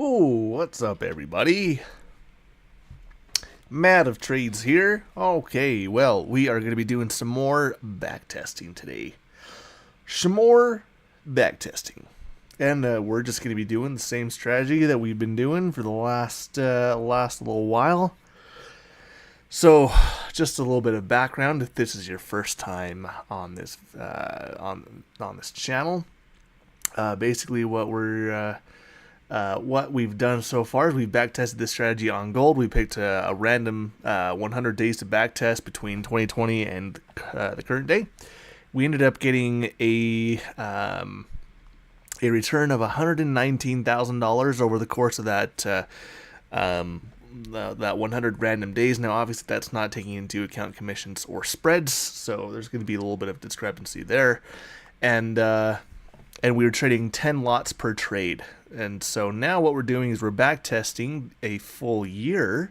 Ooh, what's up, everybody? Matt of Trades here. Okay, well, we are going to be doing some more backtesting today. Some more backtesting. And we're just going to be doing the same strategy that we've been doing for the last little while. So, just a little bit of background if this is your first time on this on this channel. Basically, what we've done so far is we've backtested this strategy on gold. We picked a random 100 days to backtest between 2020 and the current day. We ended up getting a return of $119,000 over the course of that 100 random days. Now, obviously, that's not taking into account commissions or spreads, so there's going to be a little bit of discrepancy there. And we were trading 10 lots per trade. And so now what we're doing is we're back testing a full year,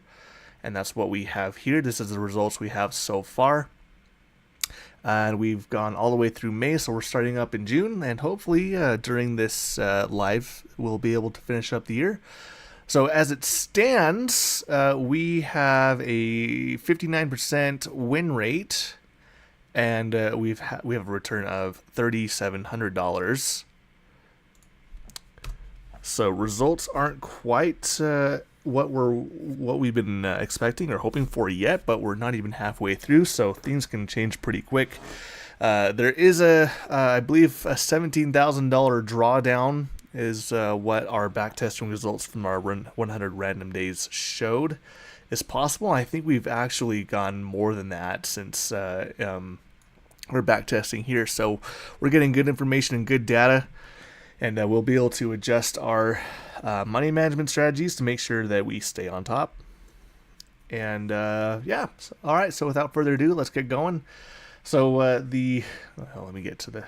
and that's what we have here. This is the results we have so far. And we've gone all the way through May, so we're starting up in June, and hopefully during this live, we'll be able to finish up the year. So as it stands, we have a 59% win rate, and we have a return of $3,700. So results aren't quite what we've been expecting or hoping for yet, but we're not even halfway through, so things can change pretty quick. There is I believe a $17,000 drawdown is what our backtesting results from our 100 random days showed is possible. I think we've actually gone more than that since we're backtesting here, so we're getting good information and good data. And we'll be able to adjust our money management strategies to make sure that we stay on top. And yeah, so, all right. So without further ado, let's get going. So let me get to the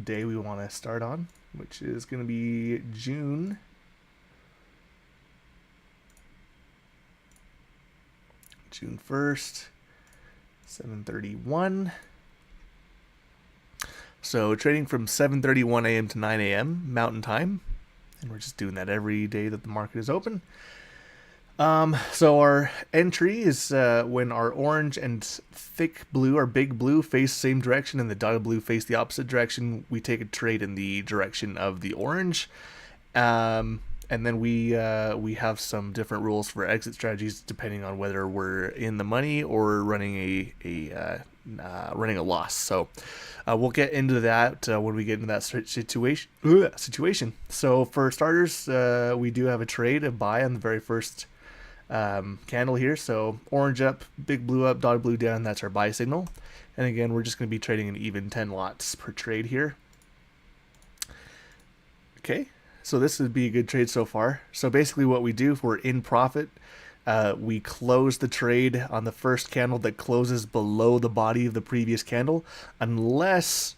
day we want to start on, which is going to be June 1st, 7:31. So trading from 7:31 a.m. to 9 a.m. Mountain Time, and we're just doing that every day that the market is open. So our entry is when our orange and thick blue, our big blue, face the same direction, and the dotted blue face the opposite direction. We take a trade in the direction of the orange, and then we have some different rules for exit strategies depending on whether we're in the money or running a loss. So we'll get into that when we get into that situation. So for starters, we do have a trade, a buy on the very first candle here. So orange up, big blue up, dotted blue down. That's our buy signal. And again, we're just going to be trading an even 10 lots per trade here. Okay. So this would be a good trade so far. So basically what we do if we're in profit, we close the trade on the first candle that closes below the body of the previous candle, unless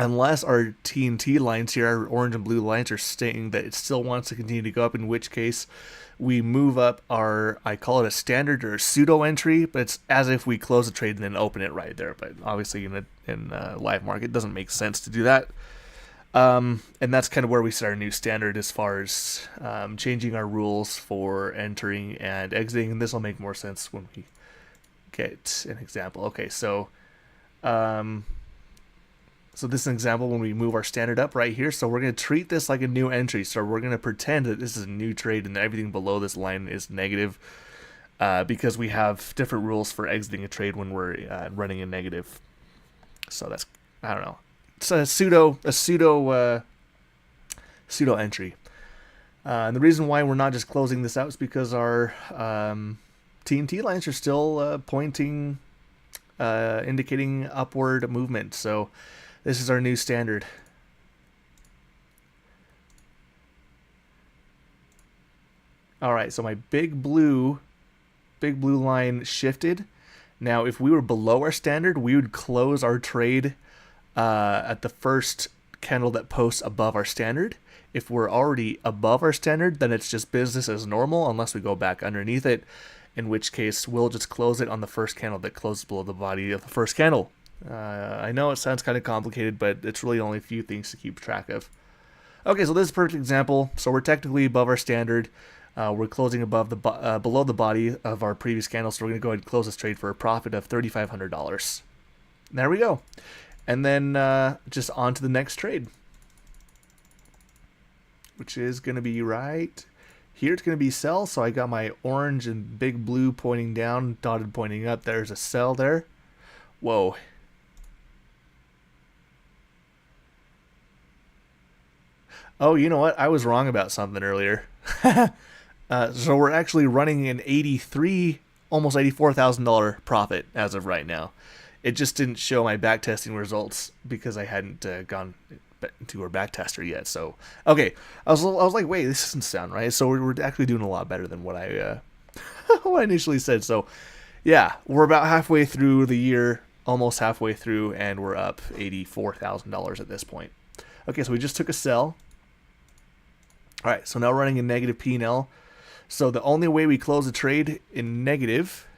our TNT lines here, our orange and blue lines, are stating that it still wants to continue to go up, in which case we move up our, I call it a standard or a pseudo entry, but it's as if we close the trade and then open it right there. But obviously in a live market, it doesn't make sense to do that. And that's kind of where we set our new standard as far as changing our rules for entering and exiting. And this will make more sense when we get an example. Okay, so this is an example when we move our standard up right here. So we're going to treat this like a new entry. So we're going to pretend that this is a new trade and everything below this line is negative because we have different rules for exiting a trade when we're running a negative. So that's, I don't know. It's a pseudo entry. And the reason why we're not just closing this out is because our TNT lines are still pointing, indicating upward movement. So this is our new standard. All right, so my big blue line shifted. Now, if we were below our standard, we would close our trade at the first candle that posts above our standard. If we're already above our standard, then it's just business as normal unless we go back underneath it, in which case we'll just close it on the first candle that closes below the body of the first candle. I know it sounds kind of complicated, but it's really only a few things to keep track of. Okay, so this is a perfect example. So we're technically above our standard. We're closing above the below the body of our previous candle, so we're going to go ahead and close this trade for a profit of $3,500. There we go. And then just on to the next trade, which is going to be right here. It's going to be sell. So I got my orange and big blue pointing down, dotted pointing up. There's a sell there. Whoa. Oh, you know what? I was wrong about something earlier. So we're actually running an almost $84,000 profit as of right now. It just didn't show my backtesting results because I hadn't gone to our backtester yet. So okay, I was like, wait, this doesn't sound right. So we're actually doing a lot better than what I what I initially said. So yeah, we're about halfway through the year, almost halfway through, and we're up $84,000 at this point. Okay, so we just took a sell. All right, so now running a negative P&L. So the only way we close a trade in negative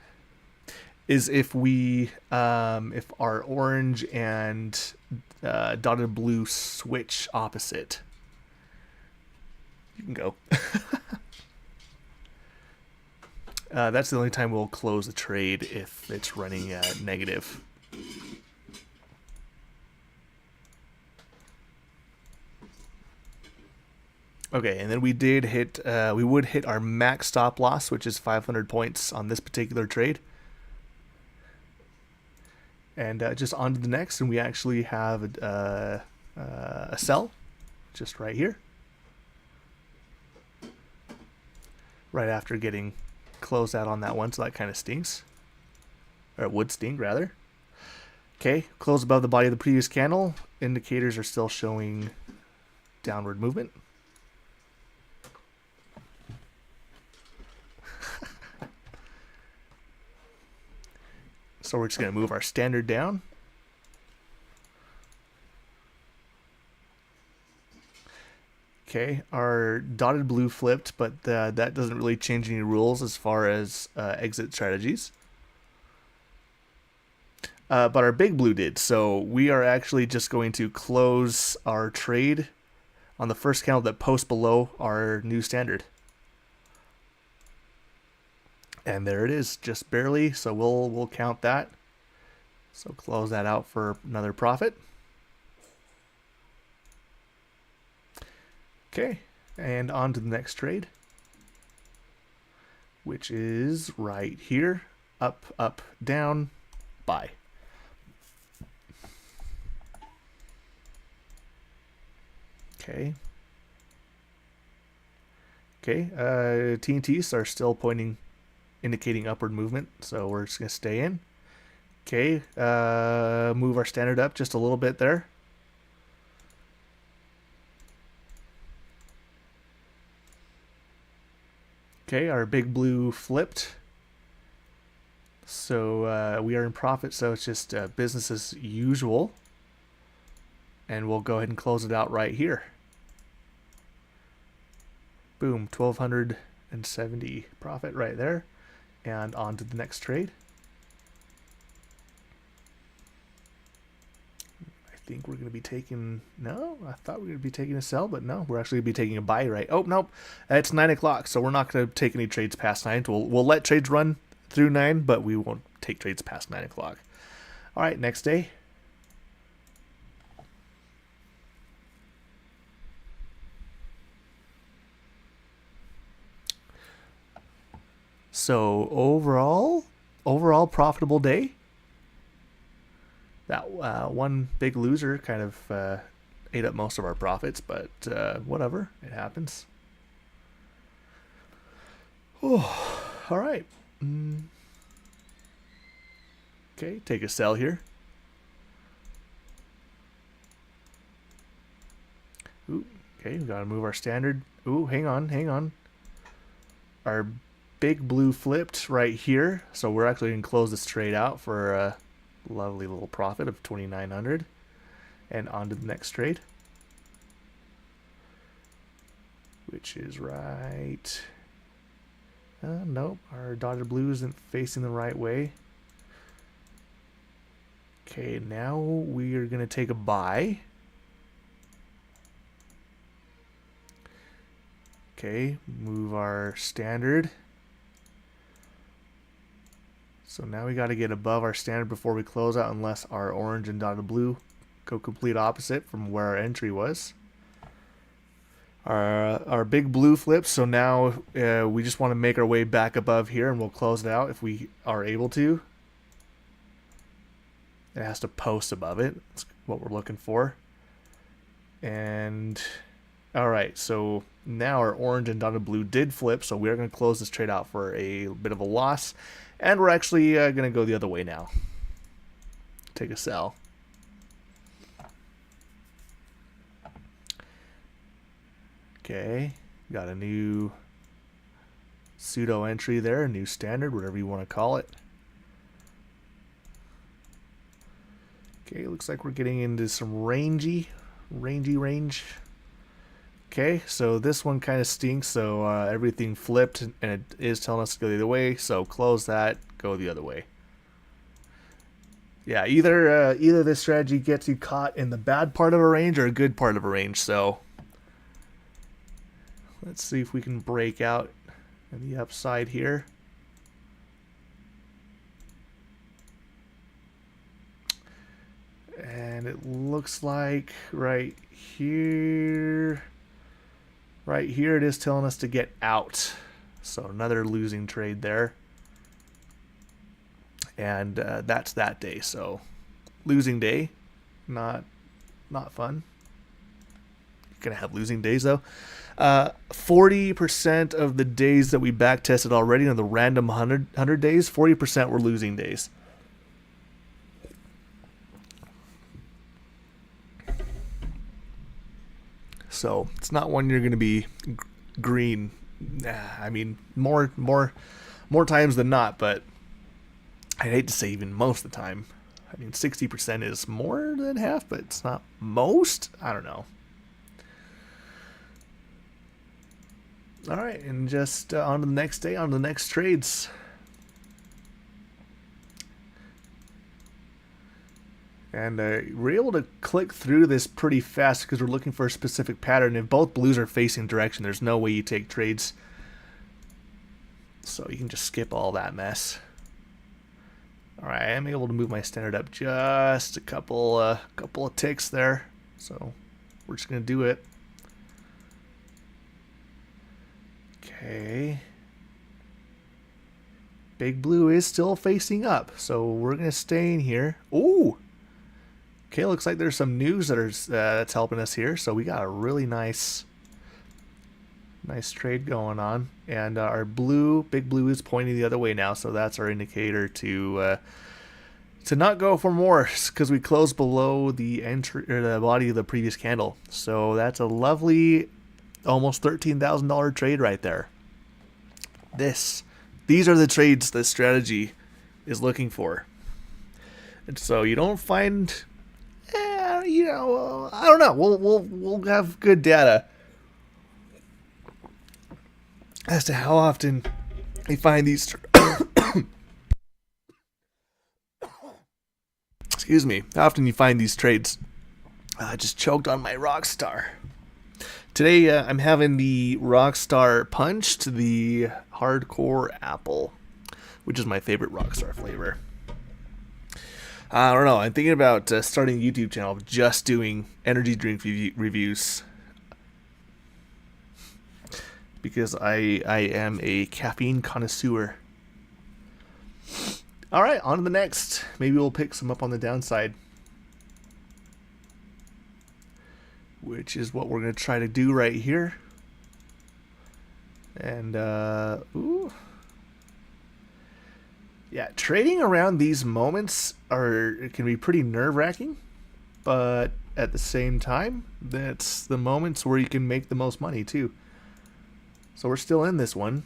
is if if our orange and dotted blue switch opposite. You can go. That's the only time we'll close a trade if it's running negative. Okay, and then we would hit our max stop loss, which is 500 points on this particular trade. And just on to the next, and we actually have a sell just right here. Right after getting closed out on that one, so that kind of stings. Or it would sting, rather. Okay, close above the body of the previous candle. Indicators are still showing downward movement. So we're just going to move our standard down. Okay, our dotted blue flipped, but that doesn't really change any rules as far as exit strategies. But our big blue did, so we are actually just going to close our trade on the first candle that posts below our new standard. And there it is, just barely, so we'll count that. So close that out for another profit. Okay, and on to the next trade, which is right here. Up, up, down, buy. Okay. Okay, TNTs are still indicating upward movement, so we're just going to stay in. Okay, move our standard up just a little bit there. Okay, our big blue flipped. So we are in profit, so it's just business as usual. And we'll go ahead and close it out right here. Boom, 1,270 profit right there. And on to the next trade. I think we're going to be taking... No, I thought we were going to be taking a sell, but no, we're actually going to be taking a buy, right? Oh, nope. It's 9 o'clock, so we're not going to take any trades past 9. We'll let trades run through 9, but we won't take trades past 9 o'clock. All right, next day. So overall profitable day. That one big loser kind of ate up most of our profits, but whatever, it happens. Oh, all right. Okay, take a sell here. Ooh, okay, we gotta move our standard. Ooh, hang on. Our big blue flipped right here, so we're actually gonna close this trade out for a lovely little profit of 2,900, and on to the next trade, which is right. Nope, our dotted blue isn't facing the right way. Okay, now we are gonna take a buy. Okay, move our standard. So now we got to get above our standard before we close out, unless our orange and dotted blue go complete opposite from where our entry was. Our big blue flips, so now we just want to make our way back above here, and we'll close it out if we are able to. It has to post above it. That's what we're looking for. And alright, so now our orange and dotted blue did flip, so we're going to close this trade out for a bit of a loss. And we're actually going to go the other way now. Take a sell. Okay, got a new pseudo entry there, a new standard, whatever you want to call it. Okay, looks like we're getting into some range. Okay, so this one kind of stinks, so everything flipped, and it is telling us to go the other way, so close that, go the other way. Yeah, either this strategy gets you caught in the bad part of a range or a good part of a range, so let's see if we can break out on the upside here. And it looks like right here it is telling us to get out. So another losing trade there. And that's that day. So losing day, not fun. You're gonna have losing days though. 40% of the days that we back tested already on the random 100 days, 40% were losing days. So it's not one you're going to be green. I mean, more times than not, but I'd hate to say even most of the time. I mean, 60% is more than half, but it's not most. I don't know. All right, and just on to the next day, on to the next trades. And we're able to click through this pretty fast because we're looking for a specific pattern. If both blues are facing direction, there's no way you take trades. So you can just skip all that mess. Alright, I am able to move my standard up just a couple of ticks there. So we're just going to do it. Okay. Big blue is still facing up, so we're going to stay in here. Ooh! Okay, looks like there's some news that's helping us here. So we got a really nice trade going on, and our big blue is pointing the other way now. So that's our indicator to not go for more because we closed below the entry or the body of the previous candle. So that's a lovely, almost $13,000 trade right there. These are the trades that strategy is looking for, and so you don't find. You know, I don't know. We'll have good data as to how often we find these. Excuse me. How often you find these trades? I just choked on my Rockstar. Today I'm having the Rockstar Punch to the Hardcore Apple, which is my favorite Rockstar flavor. I don't know. I'm thinking about starting a YouTube channel just doing energy drink reviews because I am a caffeine connoisseur. All right, on to the next. Maybe we'll pick some up on the downside, which is what we're going to try to do right here. And ooh. Yeah, trading around these moments can be pretty nerve-wracking, but at the same time, that's the moments where you can make the most money too. So we're still in this one.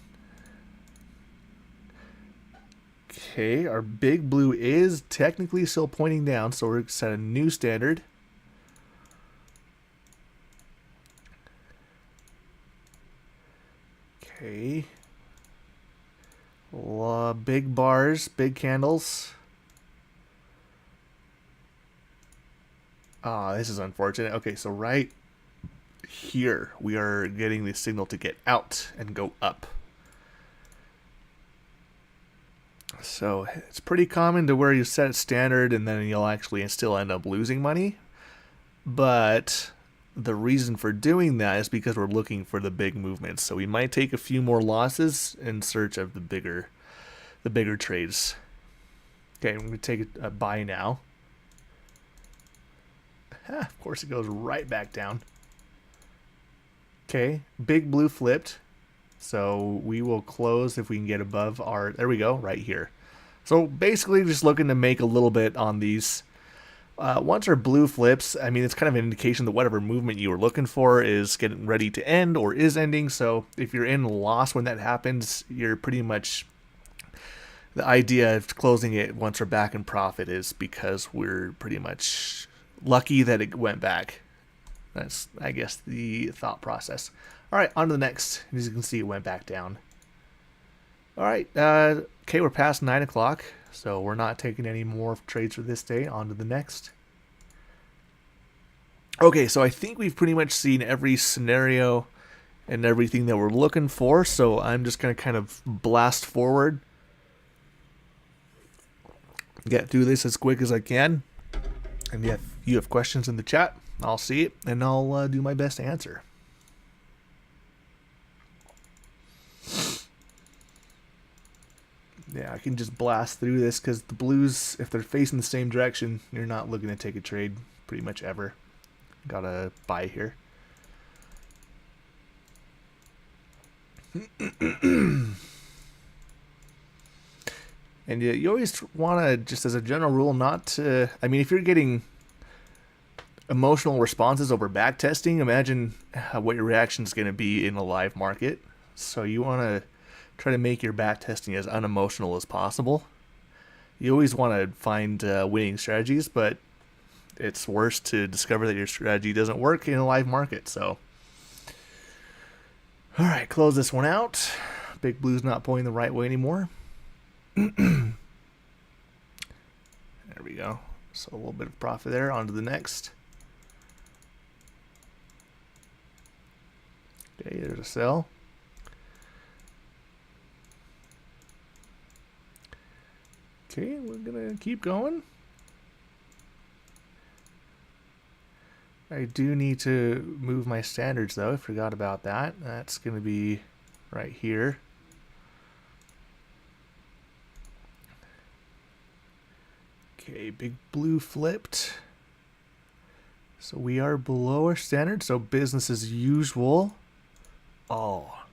Okay, our big blue is technically still pointing down, so we're set a new standard. Okay. Big bars, big candles. Ah, this is unfortunate. Okay, so right here. We are getting the signal to get out and go up. So it's pretty common to where you set it standard and then you'll actually still end up losing money. But the reason for doing that is because we're looking for the big movements. So we might take a few more losses in search of the bigger trades. Okay, I'm going to take a buy now. Of course, it goes right back down. Okay, big blue flipped. So we will close if we can get above our... There we go, right here. So basically just looking to make a little bit on these. Once our blue flips, I mean, it's kind of an indication that whatever movement you were looking for is getting ready to end or is ending. So if you're in loss when that happens, you're pretty much... The idea of closing it once we're back in profit is because we're pretty much lucky that it went back. That's, I guess, the thought process. All right, on to the next. As you can see, it went back down. All right, okay, we're past 9 o'clock, so we're not taking any more trades for this day. On to the next. Okay, so I think we've pretty much seen every scenario and everything that we're looking for, so I'm just going to kind of blast forward. Get through this as quick as I can. And if you have questions in the chat, I'll see it, and I'll do my best to answer. Yeah, I can just blast through this because the blues, if they're facing the same direction, you're not looking to take a trade pretty much ever. Got a buy here. And you always want to, just as a general rule, not to... I mean, if you're getting emotional responses over back testing, imagine what your reaction is going to be in a live market. So you want to try to make your back testing as unemotional as possible. You always want to find winning strategies, but it's worse to discover that your strategy doesn't work in a live market. So, all right, close this one out. Big Blue's not pointing the right way anymore. There we go. So a little bit of profit there. On to the next. Okay, there's a sell. Okay, we're gonna keep going. I do need to move my standards though. I forgot about that. That's gonna be right here. Okay, Big Blue flipped. So we are below our standard, so business as usual. Oh,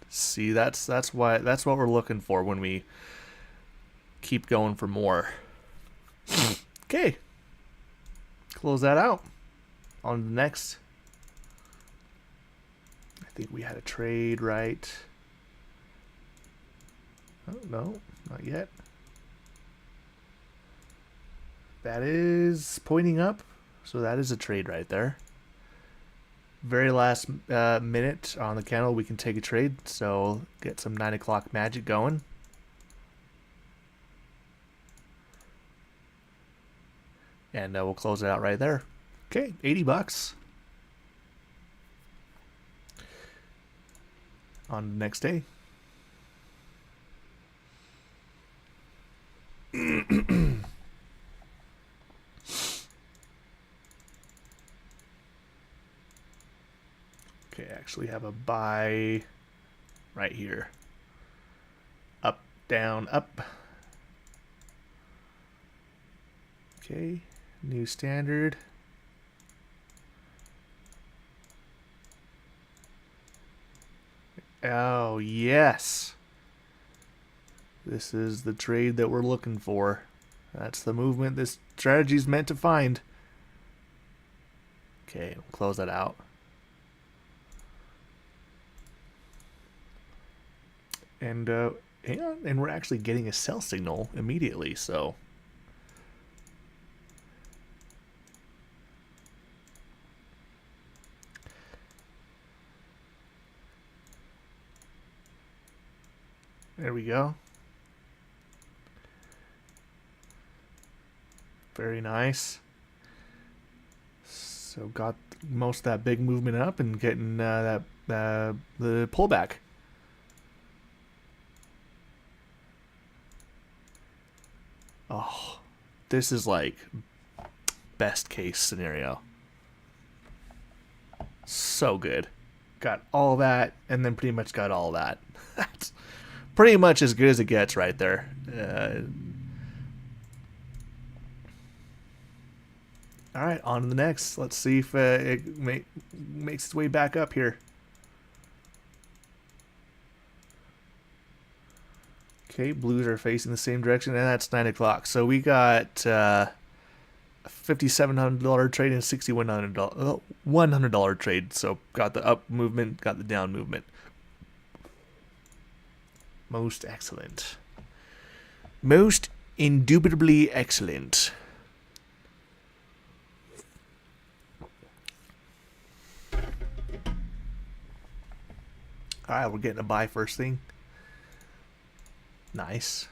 see, that's what we're looking for when we keep going for more. Okay, close that out. On to the next. I think we had a trade, right? Oh, no, not yet. That is pointing up, so that is a trade right there. Very last minute on the candle, we can take a trade, so get some 9 o'clock magic going. And we'll close it out right there. Okay, 80 bucks. On the next day. Okay, I actually have a buy right here. Up, down, up. Okay, new standard. Oh, yes. This is the trade that we're looking for. That's the movement this strategy is meant to find. Okay, we'll close that out. And hang on, and we're actually getting a sell signal immediately, so there we go. Very nice. So got most of that big movement up and getting the pullback. Oh, this is like best case scenario. So good. Got all that, and then pretty much got all that. That's pretty much as good as it gets right there. All right, on to the next. Let's see if it makes its way back up here. Okay, blues are facing the same direction, and that's 9 o'clock. So we got a $5,700 trade and $6,100 $100 trade. So got the up movement, got the down movement. Most excellent. Most indubitably excellent. All right, we're getting a buy first thing. Nice.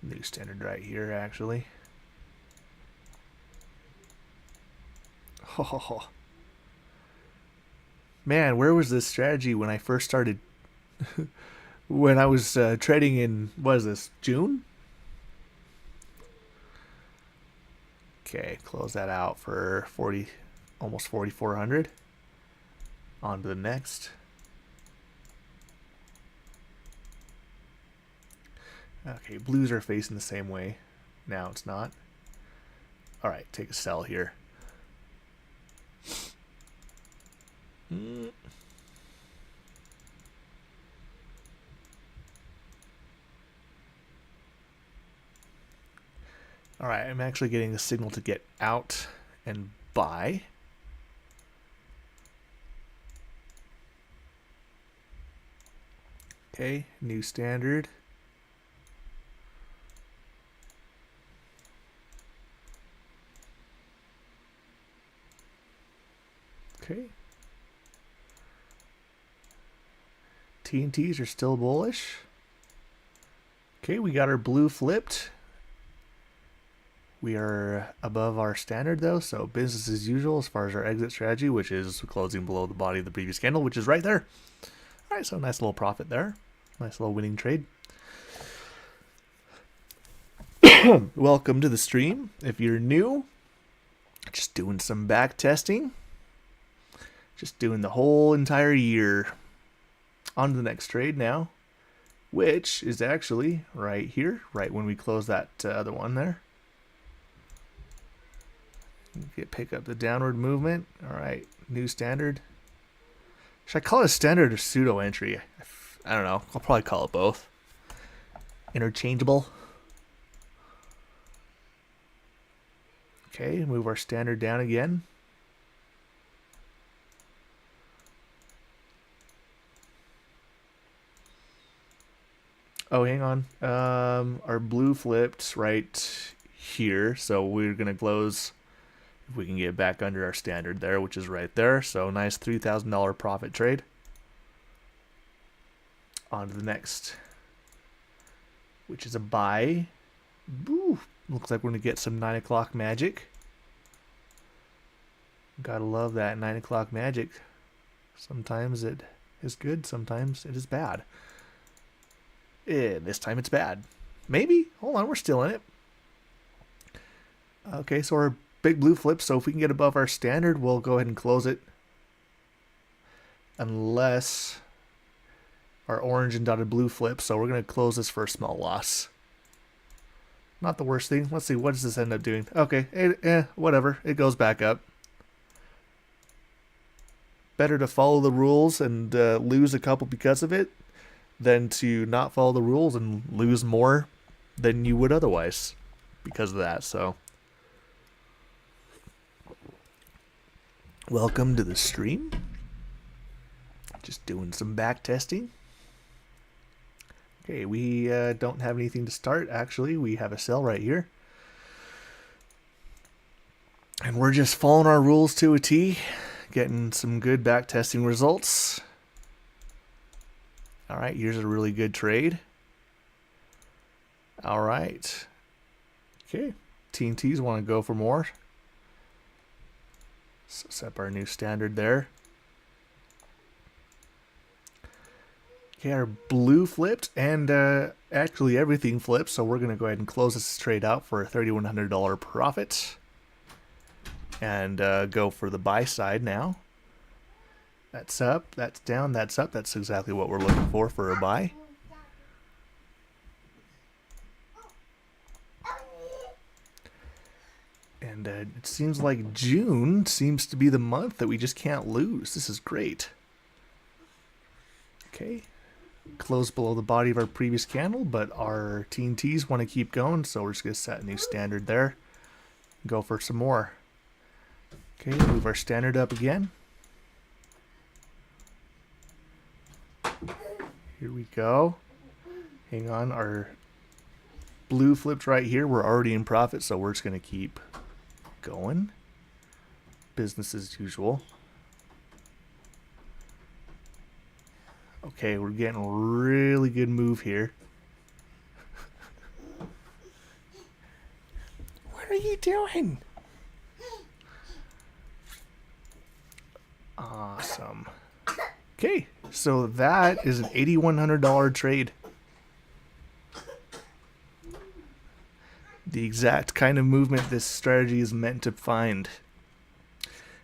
New standard right here, actually. Oh. Man, where was this strategy when I first started? When I was trading in, what is this, June? Okay, close that out for 40, almost 4,400. On to the next. Okay, blues are facing the same way. Now it's not. All right, take a sell here. All right, I'm actually getting the signal to get out and buy. Okay, new standard. Okay. TNTs are still bullish. Okay, we got our blue flipped. We are above our standard though, so business as usual as far as our exit strategy, which is closing below the body of the previous candle, which is right there. All right, so nice little profit there. Nice little winning trade. Welcome to the stream. If you're new, just doing some back testing. Just doing the whole entire year. On to the next trade now, which is actually right here, right when we close that other one there. Pick up the downward movement. All right, new standard. Should I call it a standard or pseudo entry? I don't know. I'll probably call it both. Interchangeable. Okay, move our standard down again. Oh, hang on. Our blue flipped right here, so we're gonna close if we can get back under our standard there, which is right there. So nice $3,000 profit trade. On to the next, which is a buy. Ooh, looks like we're gonna get some 9 o'clock magic. Gotta love that 9 o'clock magic. Sometimes it is good, sometimes it is bad. This time it's bad. Maybe. Hold on, we're still in it. Okay, so our big blue flip. So if we can get above our standard, we'll go ahead and close it. Unless our orange and dotted blue flip. So we're going to close this for a small loss. Not the worst thing. Let's see, what does this end up doing? Okay, whatever. It goes back up. Better to follow the rules and lose a couple because of it than to not follow the rules and lose more than you would otherwise because of that. So welcome to the stream. Just doing some back testing. Okay, we don't have anything to start. Actually, we have a sell right here. And we're just following our rules to a T, getting some good back testing results. All right, here's a really good trade. All right. Okay, TNTs want to go for more. So set up our new standard there. Okay, our blue flipped, and actually everything flipped, so we're going to go ahead and close this trade out for a $3,100 profit. And go for the buy side now. That's up, that's down, that's up. That's exactly what we're looking for a buy. And it seems like June seems to be the month that we just can't lose. This is great. Okay. Close below the body of our previous candle, but our TNTs want to keep going, so we're just going to set a new standard there. Go for some more. Okay, move our standard up again. Here we go. Hang on, our blue flipped right here. We're already in profit, so we're just going to keep going. Business as usual. Okay, we're getting a really good move here. What are you doing? Awesome. Okay, so that is an $8,100 trade. The exact kind of movement this strategy is meant to find.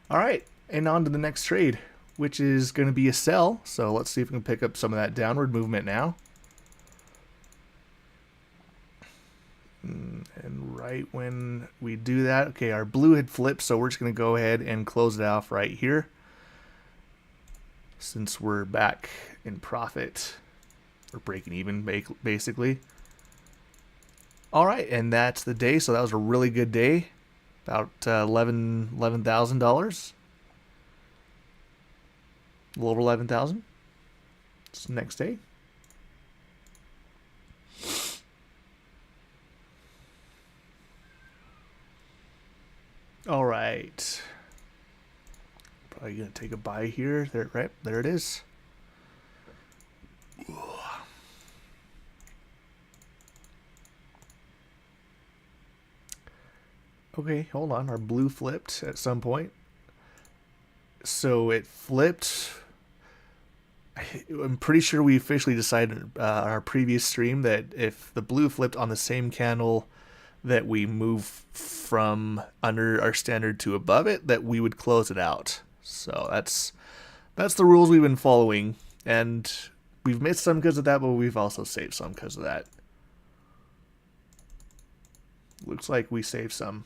Alright, and on to the next trade, which is going to be a sell. So let's see if we can pick up some of that downward movement now. And right when we do that, okay, our blue had flipped, so we're just going to go ahead and close it off right here. Since we're back in profit, we're breaking even basically. All right, and that's the day. So that was a really good day, about $11,000, a little over 11,000. It's the next day. All right. Probably gonna take a buy here. There, right there it is. Okay, hold on. Our blue flipped at some point. So it flipped. I'm pretty sure we officially decided on our previous stream that if the blue flipped on the same candle that we move from under our standard to above it, that we would close it out. So that's the rules we've been following, and we've missed some because of that, but we've also saved some because of that. Looks like we saved some.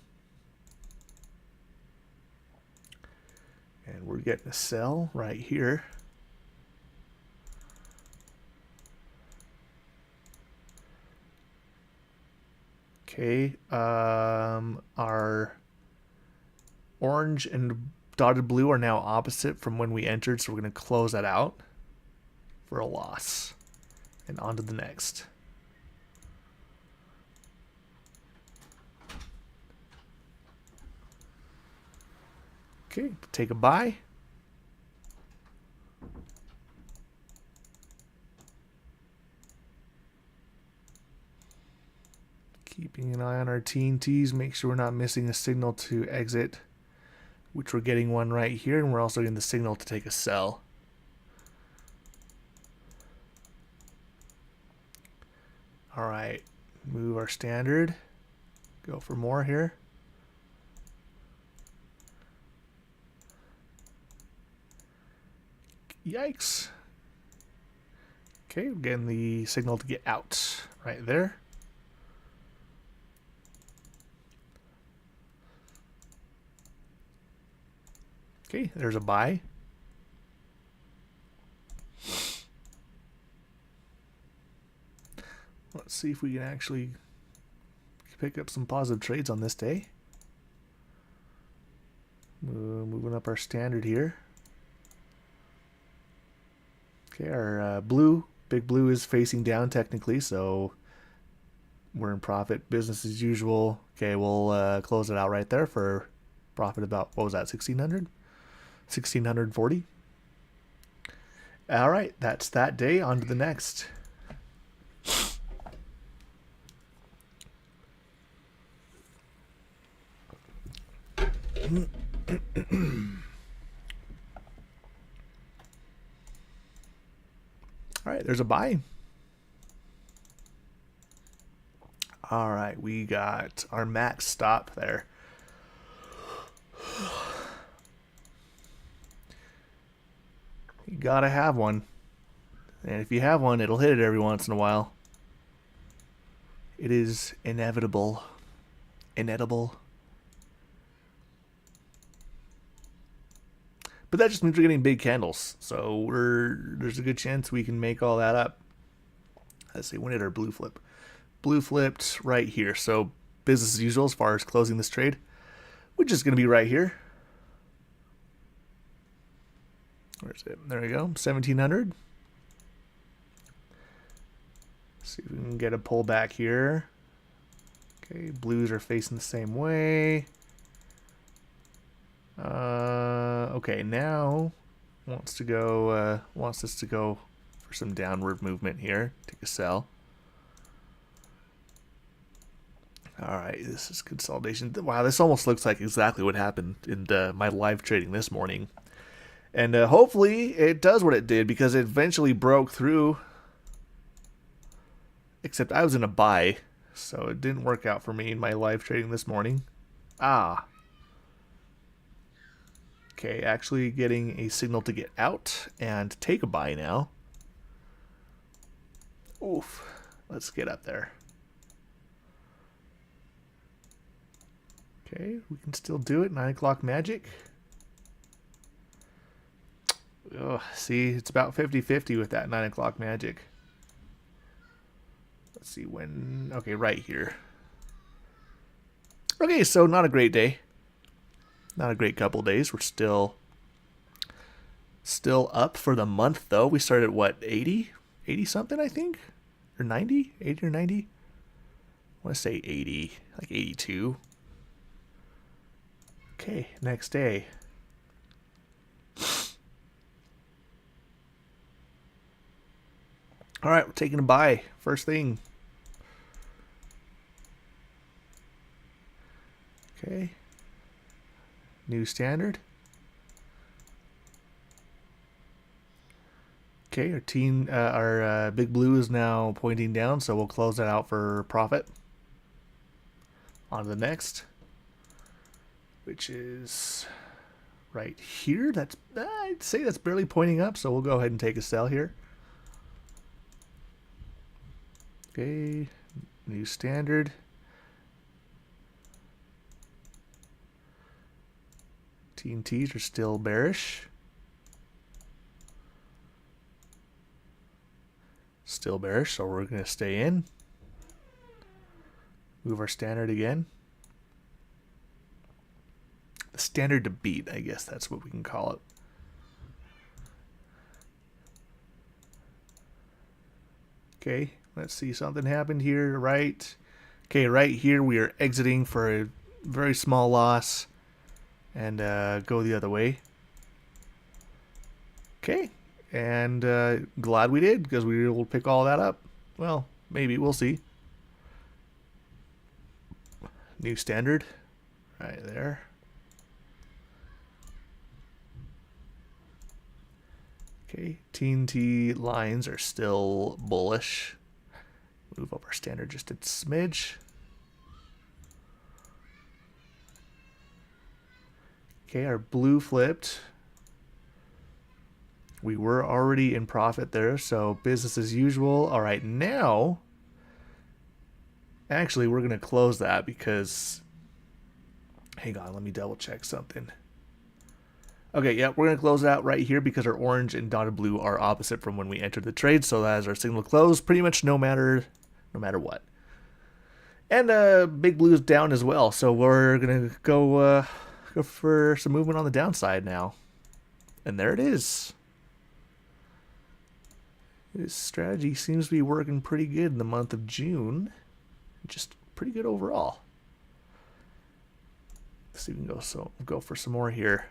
And we're getting a sell right here. Okay, our orange and dotted blue are now opposite from when we entered, so we're going to close that out for a loss. And on to the next. Okay, take a buy. Keeping an eye on our TNTs, make sure we're not missing a signal to exit, which we're getting one right here, and we're also getting the signal to take a sell. All right, move our standard, go for more here. Yikes. Okay, we're getting the signal to get out right there. Okay, there's a buy. Let's see if we can actually pick up some positive trades on this day. Moving up our standard here. Okay, our big blue is facing down technically, so we're in profit. Business as usual. Okay, we'll close it out right there for profit about, what was that, 1,600? 1,640. All right, that's that day. On to the next. All right, there's a buy. All right, we got our max stop there. You gotta have one. And if you have one, it'll hit it every once in a while. It is inevitable. Inedible. But that just means we're getting big candles. So there's a good chance we can make all that up. Let's see, when did our blue flip? Blue flipped right here. So business as usual as far as closing this trade, which is going to be right here. Where's it? There we go, 1700. See if we can get a pullback here. Okay, blues are facing the same way. Okay, now wants us to go for some downward movement here. Take a sell. All right, this is consolidation. Wow, this almost looks like exactly what happened in my live trading this morning. And hopefully it does what it did, because it eventually broke through. Except I was in a buy, so it didn't work out for me in my live trading this morning. Ah. Okay, actually getting a signal to get out and take a buy now. Oof. Let's get up there. Okay, we can still do it. 9 o'clock magic. Ugh, see, it's about 50-50 with that 9 o'clock magic. Let's see when... Okay, right here. Okay, so not a great day. Not a great couple days. We're still up for the month, though. We started at, what, 80? 80-something, I think? Or 90? 80 or 90? I want to say 80. Like 82. Okay, next day. All right, we're taking a buy. First thing. Okay. New standard. Okay, our big blue is now pointing down, so we'll close that out for profit. On to the next, which is right here. That's, I'd say that's barely pointing up, so we'll go ahead and take a sell here. Okay, new standard. T&Ts are still bearish. Still bearish, so we're going to stay in. Move our standard again. The standard to beat, I guess that's what we can call it. Okay, let's see, something happened here, right? Okay, right here we are exiting for a very small loss and go the other way. Okay, and glad we did, because we were able to pick all that up. Well, maybe, we'll see. New standard, right there. Okay, T&T lines are still bullish. Move up our standard just a smidge. Okay, our blue flipped. We were already in profit there, so business as usual. All right, now, actually, we're going to close that because, hang on, let me double check something. Okay, yeah, we're going to close it out right here because our orange and dotted blue are opposite from when we entered the trade. So that is our signal close pretty much no matter what. And big blue is down as well. So we're going to go for some movement on the downside now. And there it is. This strategy seems to be working pretty good in the month of June. Just pretty good overall. Let's see if we can go for some more here.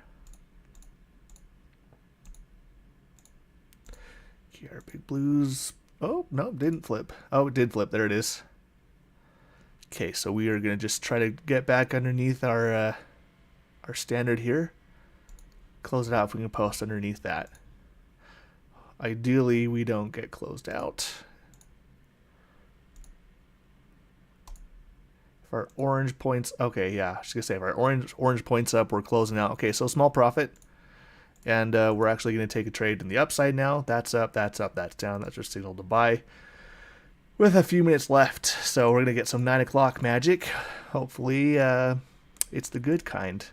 Our big blues. Oh, no, didn't flip. Oh, it did flip. There it is. Okay, so we are going to just try to get back underneath our our standard here. Close it out if we can post underneath that. Ideally, we don't get closed out. If our orange points, okay, yeah, I was gonna say if our orange points up, we're closing out. Okay, so small profit, and we're actually gonna take a trade in the upside now. That's up, that's up, that's down. That's our signal to buy. With a few minutes left, so we're gonna get some 9 o'clock magic. Hopefully, it's the good kind.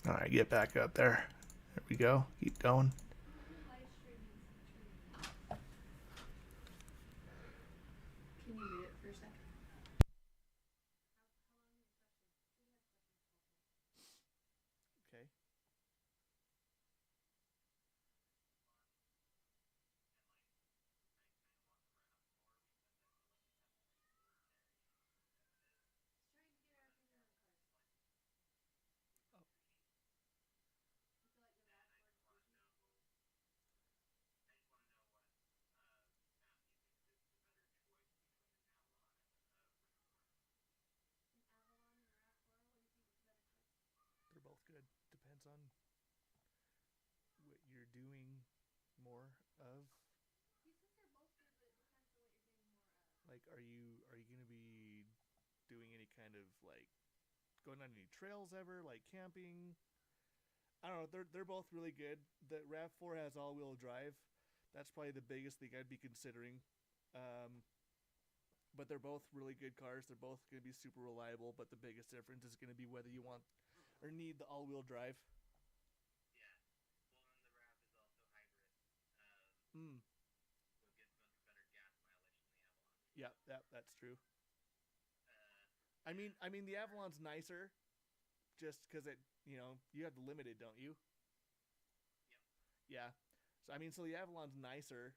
All right, get back up there. There we go. Keep going. Can you read it for a second? Okay. They're both good. Depends on what you're doing more of. Like, are you gonna be doing any kind of like going on any trails ever, like camping? I don't know. They're both really good. The Rav4 has all-wheel drive. That's probably the biggest thing I'd be considering. Um, but they're both really good cars. They're both going to be super reliable. But the biggest difference is going to be whether you want or need the all-wheel drive. Mm. Yeah, that's true. I mean, the Avalon's nicer, just because you have the limited, don't you? Yeah. So I mean, so the Avalon's nicer,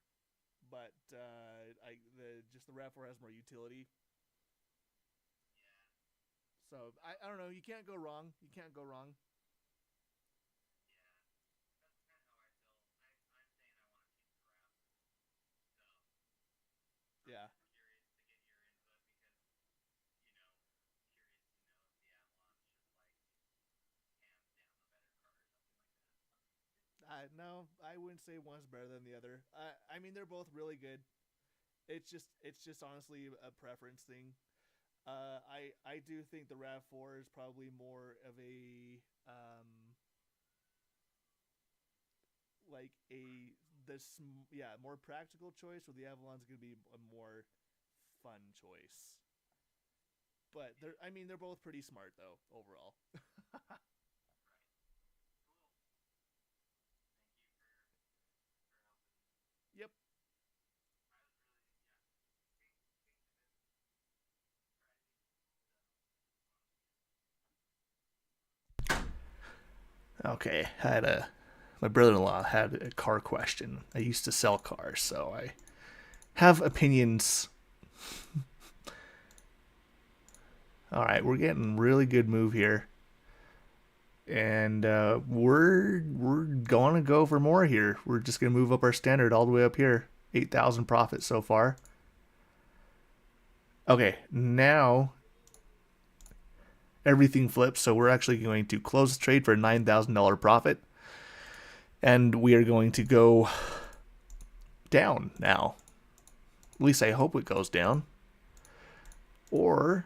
but the Rav4 has more utility. So I don't know. You can't go wrong. You can't go wrong. Yeah. No, I wouldn't say one's better than the other. I mean, they're both really good. It's just honestly a preference thing. I do think the Rav4 is probably more of a like a this yeah more practical choice, where the Avalon's gonna be a more fun choice. But they're both pretty smart though overall. Yep. Okay, my brother-in-law had a car question. I used to sell cars, so I have opinions. All right, we're getting really good move here, and we're going to go for more here. We're just gonna move up our standard all the way up here. 8,000 profit so far. Okay, now everything flips, so we're actually going to close the trade for a $9,000 profit, and we are going to go down now. At least I hope it goes down. Or,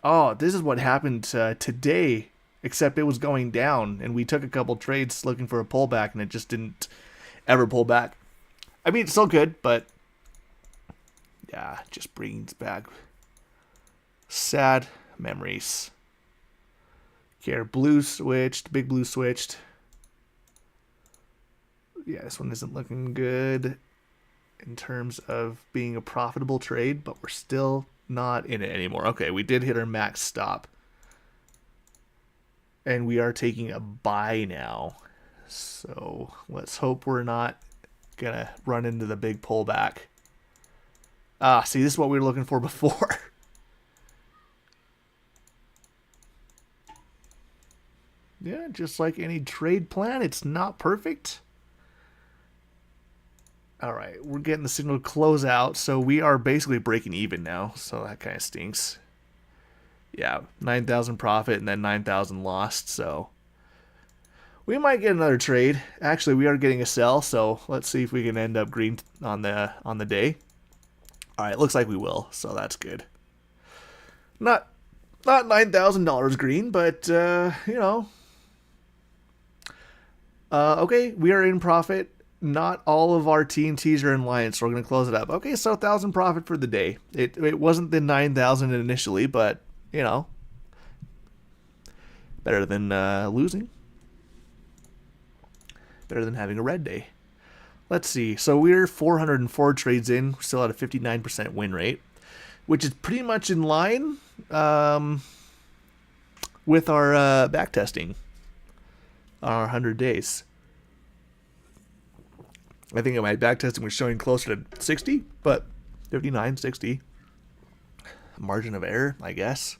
oh, this is what happened today, except it was going down, and we took a couple trades looking for a pullback, and it just didn't ever pull back. I mean, it's still good, but yeah, it just brings back sad memories. Here, blue switched, big blue switched. Yeah, this one isn't looking good in terms of being a profitable trade, but we're still not in it anymore. Okay, we did hit our max stop. And we are taking a buy now. So let's hope we're not gonna run into the big pullback. Ah, see, this is what we were looking for before. Yeah, just like any trade plan, it's not perfect. All right, we're getting the signal to close out, so we are basically breaking even now. So that kind of stinks. Yeah, 9,000 profit and then 9,000 lost. So we might get another trade. Actually, we are getting a sell, so let's see if we can end up green on the day. All right, looks like we will, so that's good. Not $9,000 green, but you know. Okay, we are in profit. Not all of our TNTs are in line, so we're gonna close it up. Okay, so 1,000 profit for the day. It wasn't the 9,000 initially, but you know, better than losing. Better than having a red day. Let's see. So we're 404 trades in. We're still at a 59% win rate, which is pretty much in line with our back testing, our 100 days. I think my back testing was showing closer to 60, but 59, 60. Margin of error, I guess.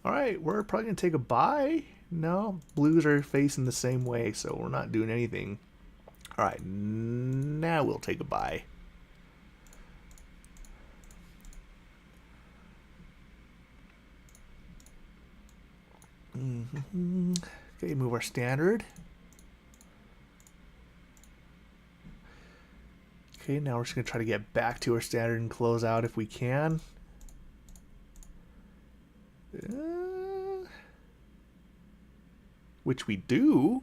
All right, we're probably going to take a buy. No, blues are facing the same way, so we're not doing anything. All right, now we'll take a buy. Okay, move our standard. Okay, now we're just going to try to get back to our standard and close out if we can. Which we do.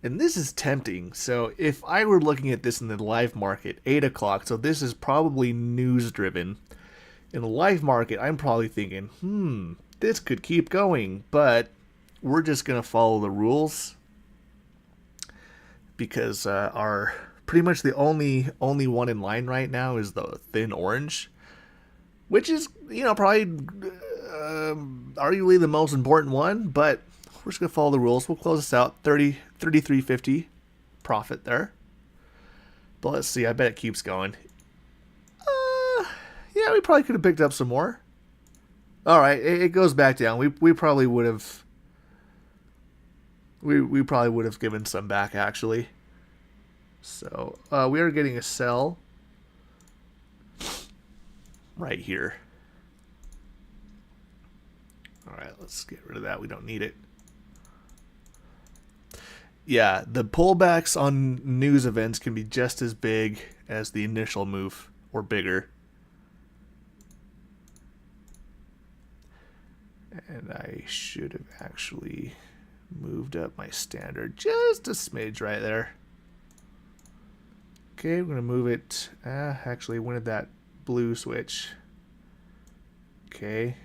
And this is tempting. So if I were looking at this in the live market, 8 o'clock, so this is probably news driven. In the live market, I'm probably thinking, this could keep going, but we're just going to follow the rules. Because our pretty much the only one in line right now is the thin orange, which is, you know, probably arguably the most important one, but we're just gonna follow the rules. We'll close this out 33.50 profit there. But let's see, I bet it keeps going. Yeah, we probably could have picked up some more. All right, it goes back down. We probably would have. We probably would have given some back, actually. So, we are getting a sell right here. Alright, let's get rid of that. We don't need it. Yeah, the pullbacks on news events can be just as big as the initial move, or bigger. And I should have actually moved up my standard just a smidge right there. Okay, we're going to move it. Actually, when did that blue switch? Okay.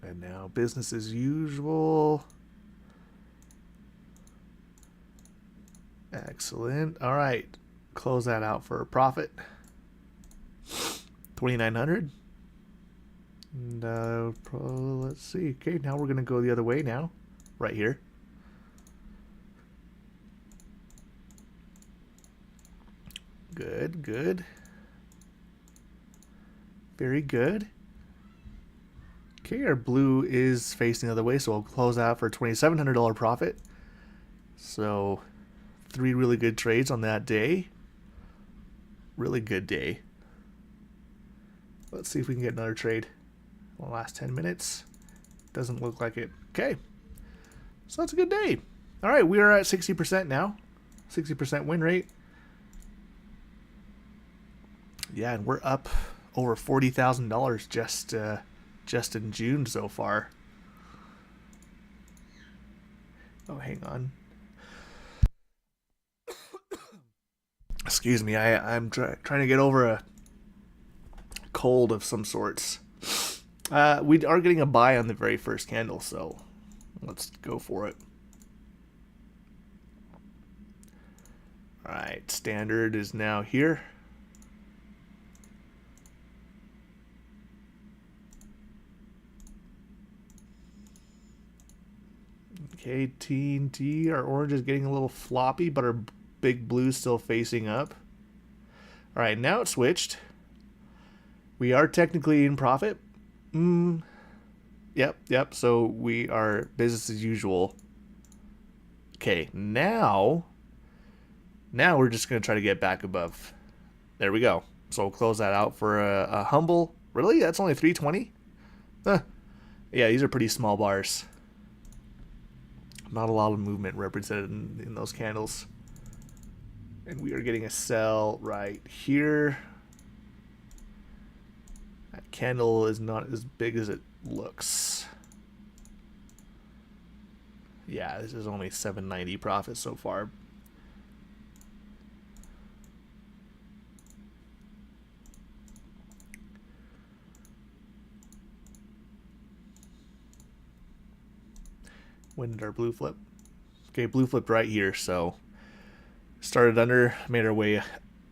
And now business as usual. Excellent. All right. Close that out for a profit. 2,900. And let's see. Okay, now we're going to go the other way now. Right here. Good, good. Very good. Okay, our blue is facing the other way, so we'll close out for a $2,700 profit. So, 3 really good trades on that day. Really good day. Let's see if we can get another trade in the last 10 minutes. Doesn't look like it. Okay. So that's a good day. All right, we are at 60% now. 60% win rate. Yeah, and we're up over $40,000 just in June so far. Oh, hang on. Excuse me, I'm trying to get over a cold of some sorts. We are getting a buy on the very first candle, so let's go for it. Alright, standard is now here. Okay, TNT, our orange is getting a little floppy, but our big blue is still facing up. Alright, now it switched. We are technically in profit. It Yep. So we are business as usual. Okay, now we're just gonna try to get back above. There we go. So we'll close that out for a humble. Really, that's only 320. Huh. Yeah, these are pretty small bars. Not a lot of movement represented in those candles. And we are getting a sell right here. That candle is not as big as it looks. Yeah, this is only 790 profit so far. When did our blue flip? Okay, blue flipped right here, so started under, made our way,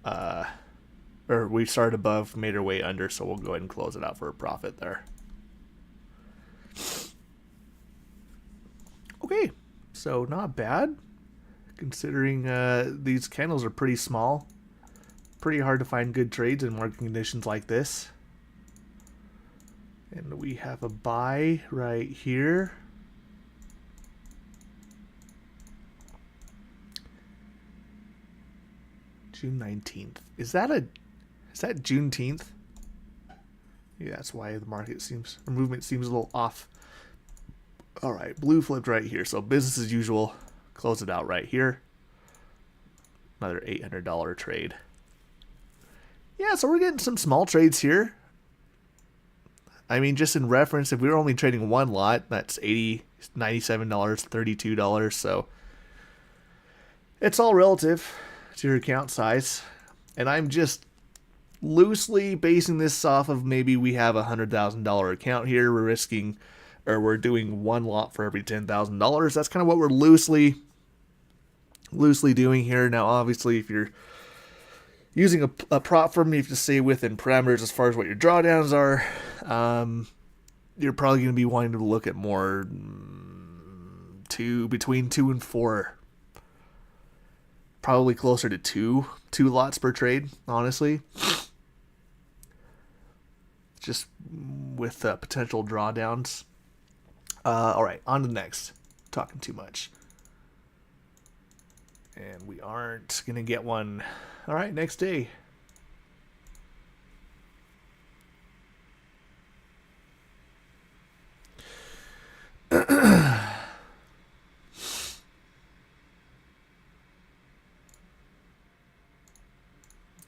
or we started above, made our way under, so we'll go ahead and close it out for a profit there. Okay, so not bad, considering these candles are pretty small. Pretty hard to find good trades in market conditions like this. And we have a buy right here. June 19th. Is that Juneteenth? Yeah, that's why the market seems, or movement seems a little off. All right, blue flipped right here. So business as usual. Close it out right here. Another $800 trade. Yeah, so we're getting some small trades here. I mean, just in reference, if we were only trading one lot, that's $80, $97, $32. So it's all relative to your account size. And I'm just loosely basing this off of maybe we have a $100,000 account here. We're risking, or we're doing one lot for every $10,000. That's kind of what we're loosely doing here. Now, obviously, if you're using a prop firm, you have to stay within parameters as far as what your drawdowns are. You're probably going to be wanting to look at more between 2 and 4. Probably closer to two lots per trade, honestly. Just with potential drawdowns. All right, on to the next. Talking too much. And we aren't going to get one. All right, next day.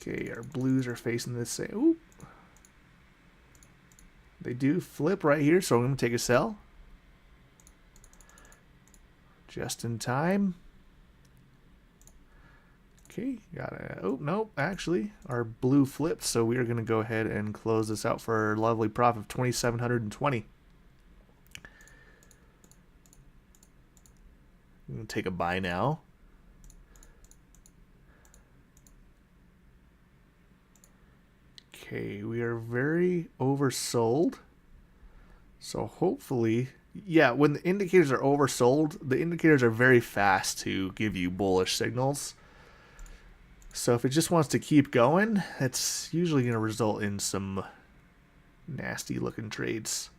Okay, our blues are facing this same. Ooh. They do flip right here, so I'm going to take a sell. Just in time. Okay, got it. Oh, nope, actually, our blue flipped, so we are going to go ahead and close this out for a lovely profit of $2,720. I'm going to take a buy now. Okay, we are very oversold. So hopefully, yeah, when the indicators are oversold, the indicators are very fast to give you bullish signals. So if it just wants to keep going, it's usually going to result in some nasty looking trades.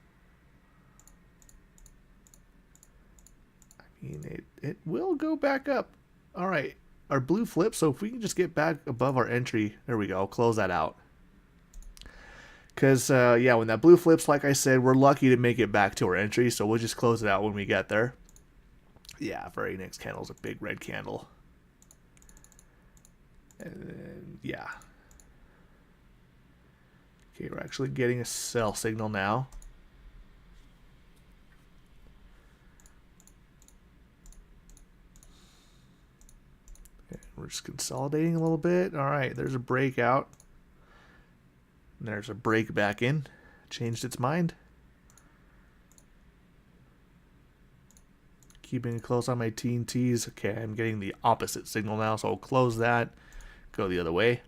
I mean, it will go back up. All right, our blue flip, so if we can just get back above our entry, there we go, close that out. Because, yeah, when that blue flips, like I said, we're lucky to make it back to our entry, so we'll just close it out when we get there. Yeah, very next candle is a big red candle. And then, yeah. Okay, we're actually getting a sell signal now. And we're just consolidating a little bit. All right, there's a breakout. And there's a break back in. Changed its mind. Keeping it close on my T&Ts. Okay, I'm getting the opposite signal now, so I'll close that. Go the other way.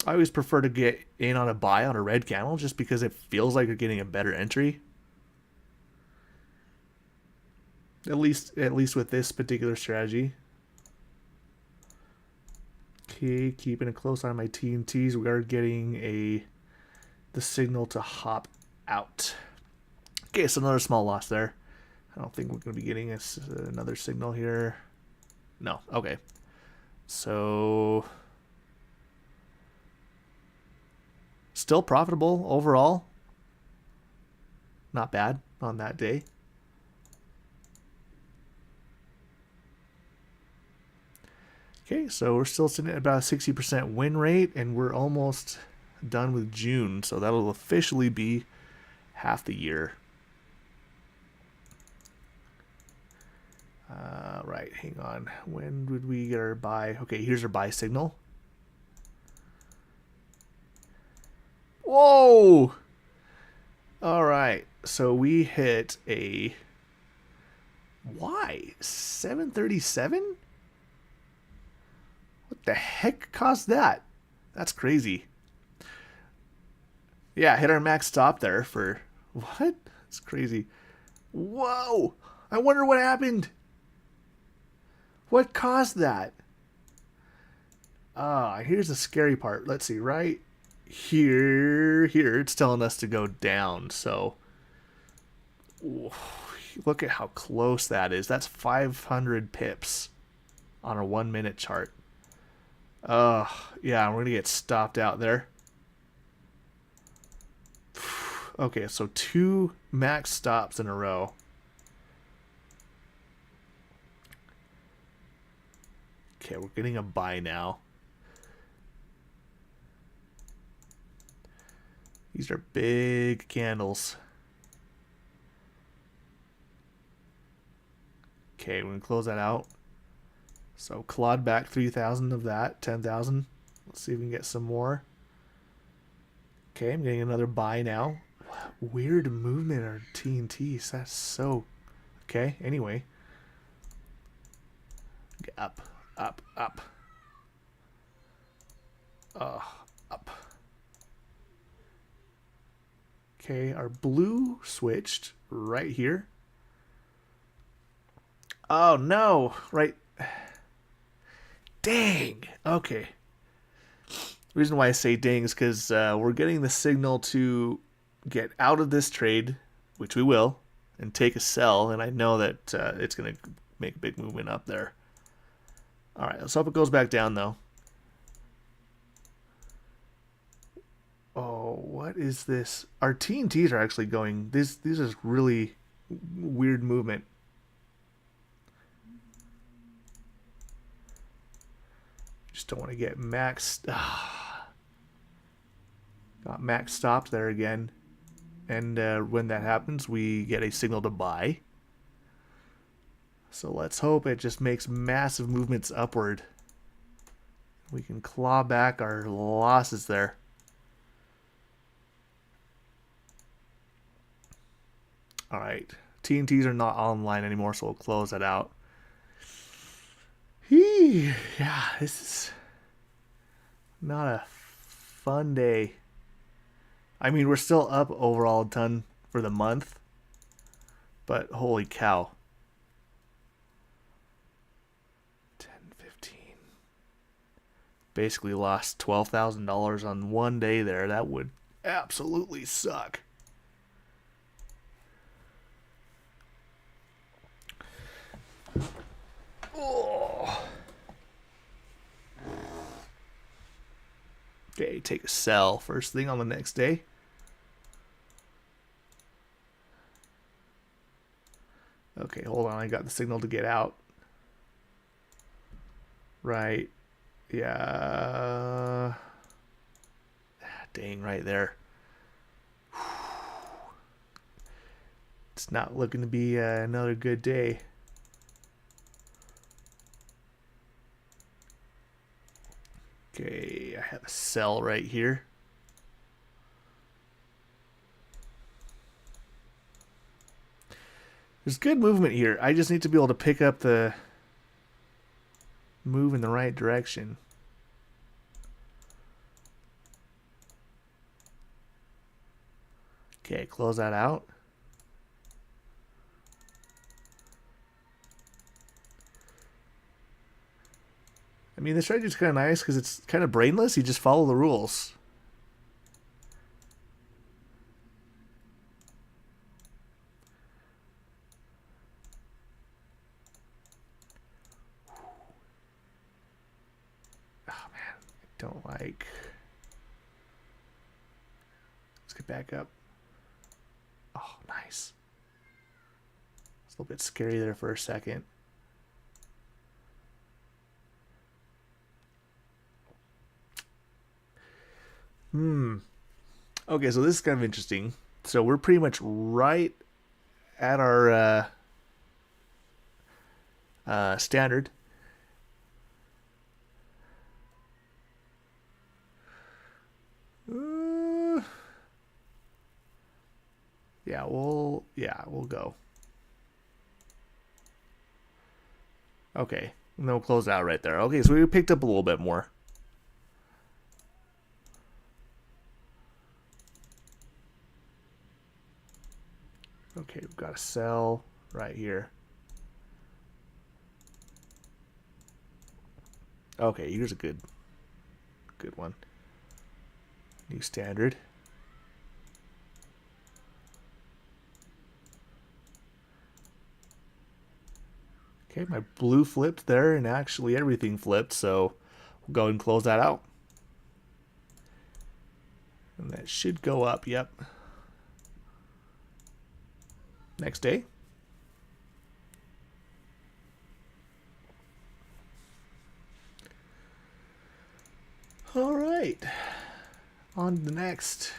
I always prefer to get in on a buy on a red candle just because it feels like you're getting a better entry. At least with this particular strategy. Okay, keeping it close on my T&Ts. We are getting the signal to hop out. Okay, so another small loss there. I don't think we're going to be getting another signal here. No, okay. So still profitable overall. Not bad on that day. Okay, so we're still sitting at about a 60% win rate, and we're almost done with June, so that'll officially be half the year. Right, hang on. When would we get our buy? Okay, here's our buy signal. Whoa! All right, so we hit a why 737? What the heck caused that? That's crazy. Yeah, hit our max stop there for what? That's crazy. Whoa! I wonder what happened. What caused that? Here's the scary part. Let's see, right here, it's telling us to go down. So, look at how close that is. That's 500 pips on a 1 minute chart. Yeah, we're gonna get stopped out there. Okay, so 2 max stops in a row. Okay, we're getting a buy now. These are big candles. Okay, we're going to close that out. So clawed back 3,000 of that, 10,000. Let's see if we can get some more. Okay, I'm getting another buy now. Weird movement on TNTs. That's so... Okay, anyway. Up, up, up. Up. Okay, our blue switched right here. Oh, no. Right. Dang. Okay. The reason why I say dang is because we're getting the signal to get out of this trade, which we will, and take a sell, and I know that it's going to make a big movement up there. All right, let's hope it goes back down, though. Oh, what is this? Our TNTs are actually going... These is really weird movement. Just don't want to get maxed. Got max stopped there again. And when that happens, we get a signal to buy. So let's hope it just makes massive movements upward. We can claw back our losses there. All right. TNTs are not online anymore, so we'll close that out. Yeah, this is not a fun day. I mean, we're still up overall a ton for the month, but holy cow. 10, 15. Basically lost $12,000 on one day there. That would absolutely suck. Oh. Okay, take a sell first thing on the next day. Okay, hold on. I got the signal to get out. Right. Yeah. Dang, right there. It's not looking to be another good day. Okay, I have a sell right here. There's good movement here. I just need to be able to pick up the move in the right direction. Okay, close that out. I mean, this strategy is kind of nice because it's kind of brainless. You just follow the rules. don't like. Let's get back up. Oh, nice. It's a little bit scary there for a second. Okay, so this is kind of interesting. So we're pretty much right at our standard. Yeah, we'll go. Okay, and then we'll close out right there. Okay, so we picked up a little bit more. Okay, we've got a sell right here. Okay, here's a good one. New standard. Okay, my blue flipped there, and actually everything flipped, so we'll go and close that out. And that should go up, yep. Next day. All right. On to the next.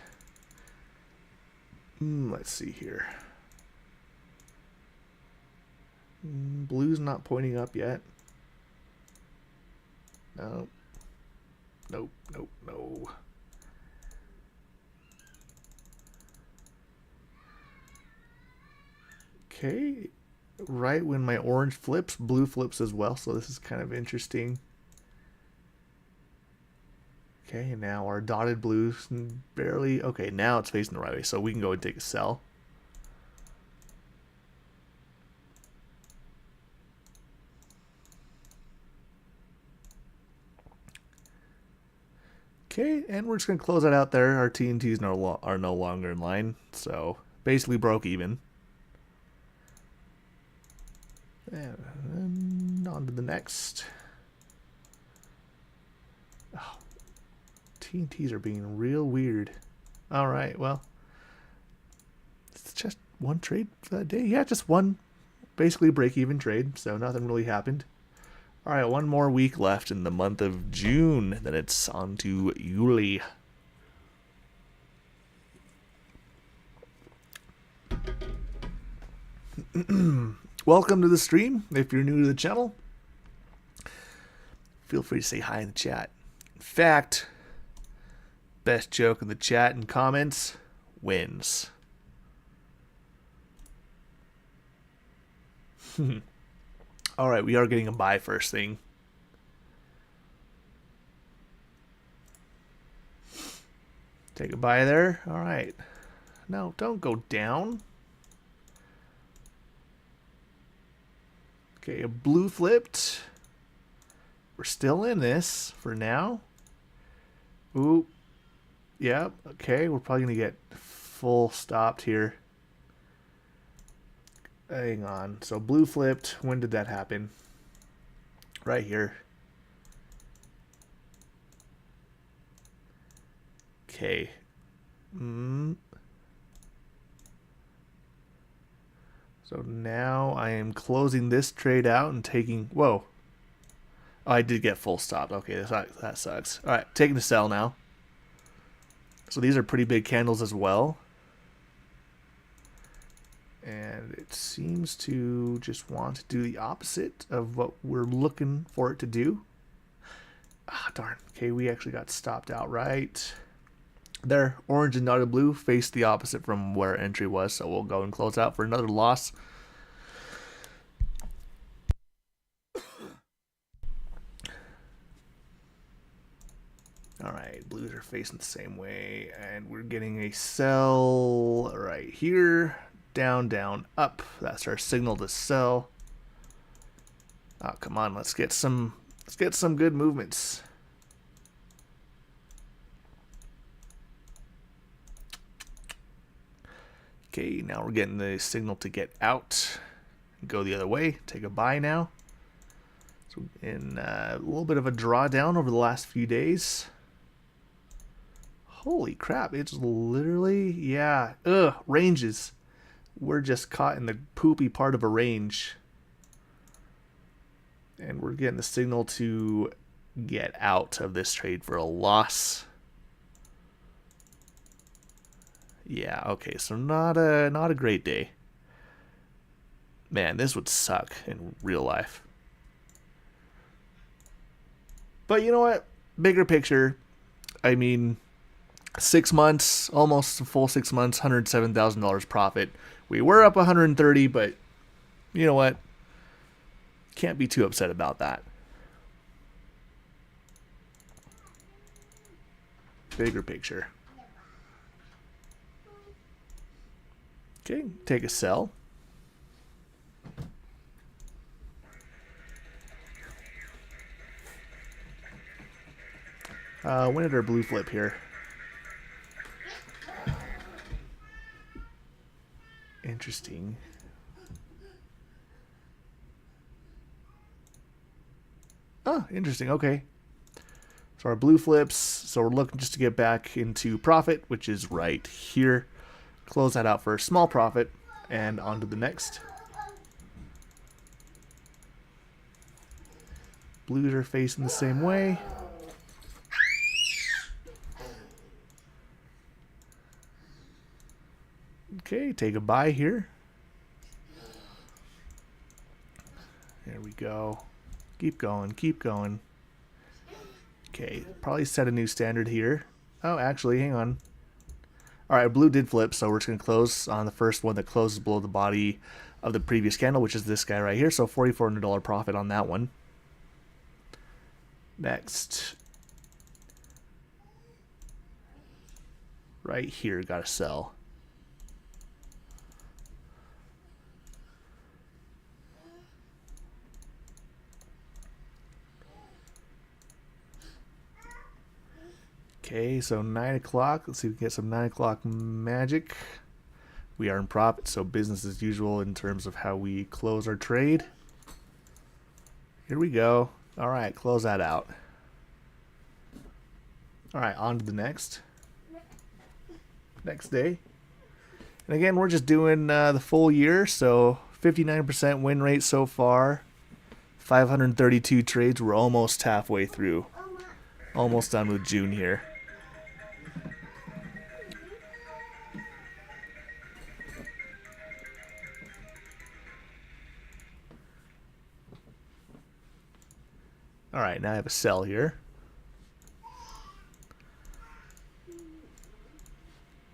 Let's see here. Blue's not pointing up yet. No. Nope, nope, no. Okay. Right when my orange flips, blue flips as well, so this is kind of interesting. Okay, now our dotted blues barely... Okay, now it's facing the right way, so we can go and take a sell. Okay, and we're just going to close that out there. Our TNTs are no longer in line, so basically broke even. And on to the next. Oh, TNTs are being real weird. Alright, well, it's just one trade for that day. Yeah, just one basically break-even trade, so nothing really happened. Alright, one more week left in the month of June, then it's on to Yuli. Welcome to the stream. If you're new to the channel, feel free to say hi in the chat. In fact, best joke in the chat and comments wins. Alright, we are getting a buy first thing. Take a buy there. Alright. No, don't go down. Okay, a blue flipped. We're still in this for now. Ooh. Yep, okay, we're probably going to get full stopped here. Hang on. So blue flipped. When did that happen? Right here. Okay. So now I am closing this trade out and taking... Whoa. Oh, I did get full stop. Okay, that sucks. Alright, taking the sell now. So these are pretty big candles as well. And it seems to just want to do the opposite of what we're looking for it to do. Ah, darn. Okay, we actually got stopped out right there. Orange and dotted blue face the opposite from where entry was, so we'll go and close out for another loss. Alright, blues are facing the same way, and we're getting a sell right here. Down, down, up. That's our signal to sell. Oh, come on, let's get some good movements. Okay, now we're getting the signal to get out. Go the other way. Take a buy now. So in a little bit of a drawdown over the last few days. Holy crap, it's literally, yeah, ranges. We're just caught in the poopy part of a range. And we're getting the signal to get out of this trade for a loss. Yeah, okay, so not a great day. Man, this would suck in real life. But you know what? Bigger picture, I mean, 6 months, almost a full 6 months, $107,000 profit. We were up 130, but you know what? Can't be too upset about that. Bigger picture. Okay, take a sell. When did our blue flip here? Interesting. Oh, interesting. Okay. So our blue flips. So we're looking just to get back into profit, which is right here. Close that out for a small profit and on to the next. Blues are facing the same way. Okay, take a buy here. There we go. Keep going, keep going. Okay, probably set a new standard here. Oh, actually, hang on. Alright, blue did flip, so we're just going to close on the first one that closes below the body of the previous candle, which is this guy right here. So $4,400 profit on that one. Next. Right here, got to sell. Okay, so 9 o'clock. Let's see if we can get some 9 o'clock magic. We are in profit, so business as usual in terms of how we close our trade. Here we go. All right, close that out. All right, on to the next day. And again, we're just doing the full year, so 59% win rate so far. 532 trades. We're almost halfway through. Almost done with June here. All right, now I have a sell here.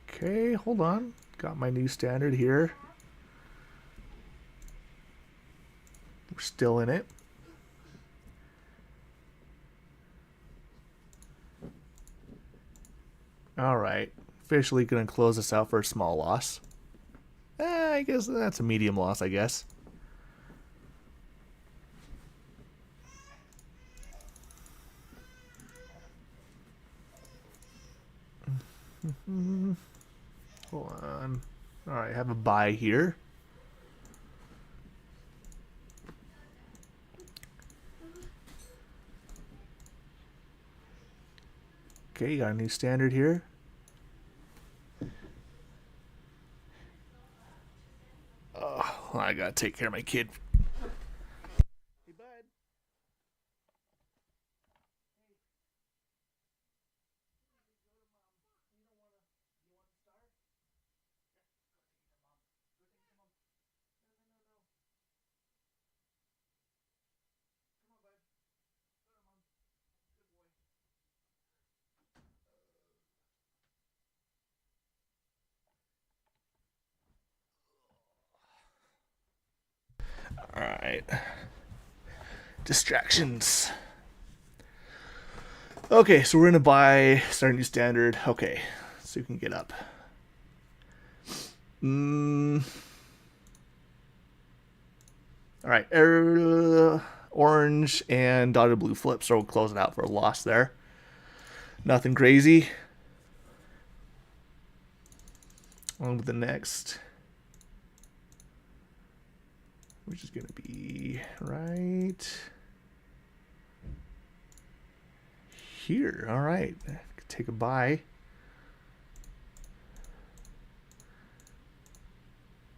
Okay, hold on. Got my new standard here. We're still in it. All right, officially gonna close this out for a small loss. I guess that's a medium loss, I guess. Hold on. All right, have a buy here. Okay, got a new standard here. Oh, I gotta take care of my kid. Hey, bud. All right. Distractions. Okay, so we're gonna buy start new standard. Okay, so you can get up. All right, orange and dotted blue flip, so we'll close it out for a loss there. Nothing crazy. On with the next, which is gonna be right here. All right, take a buy.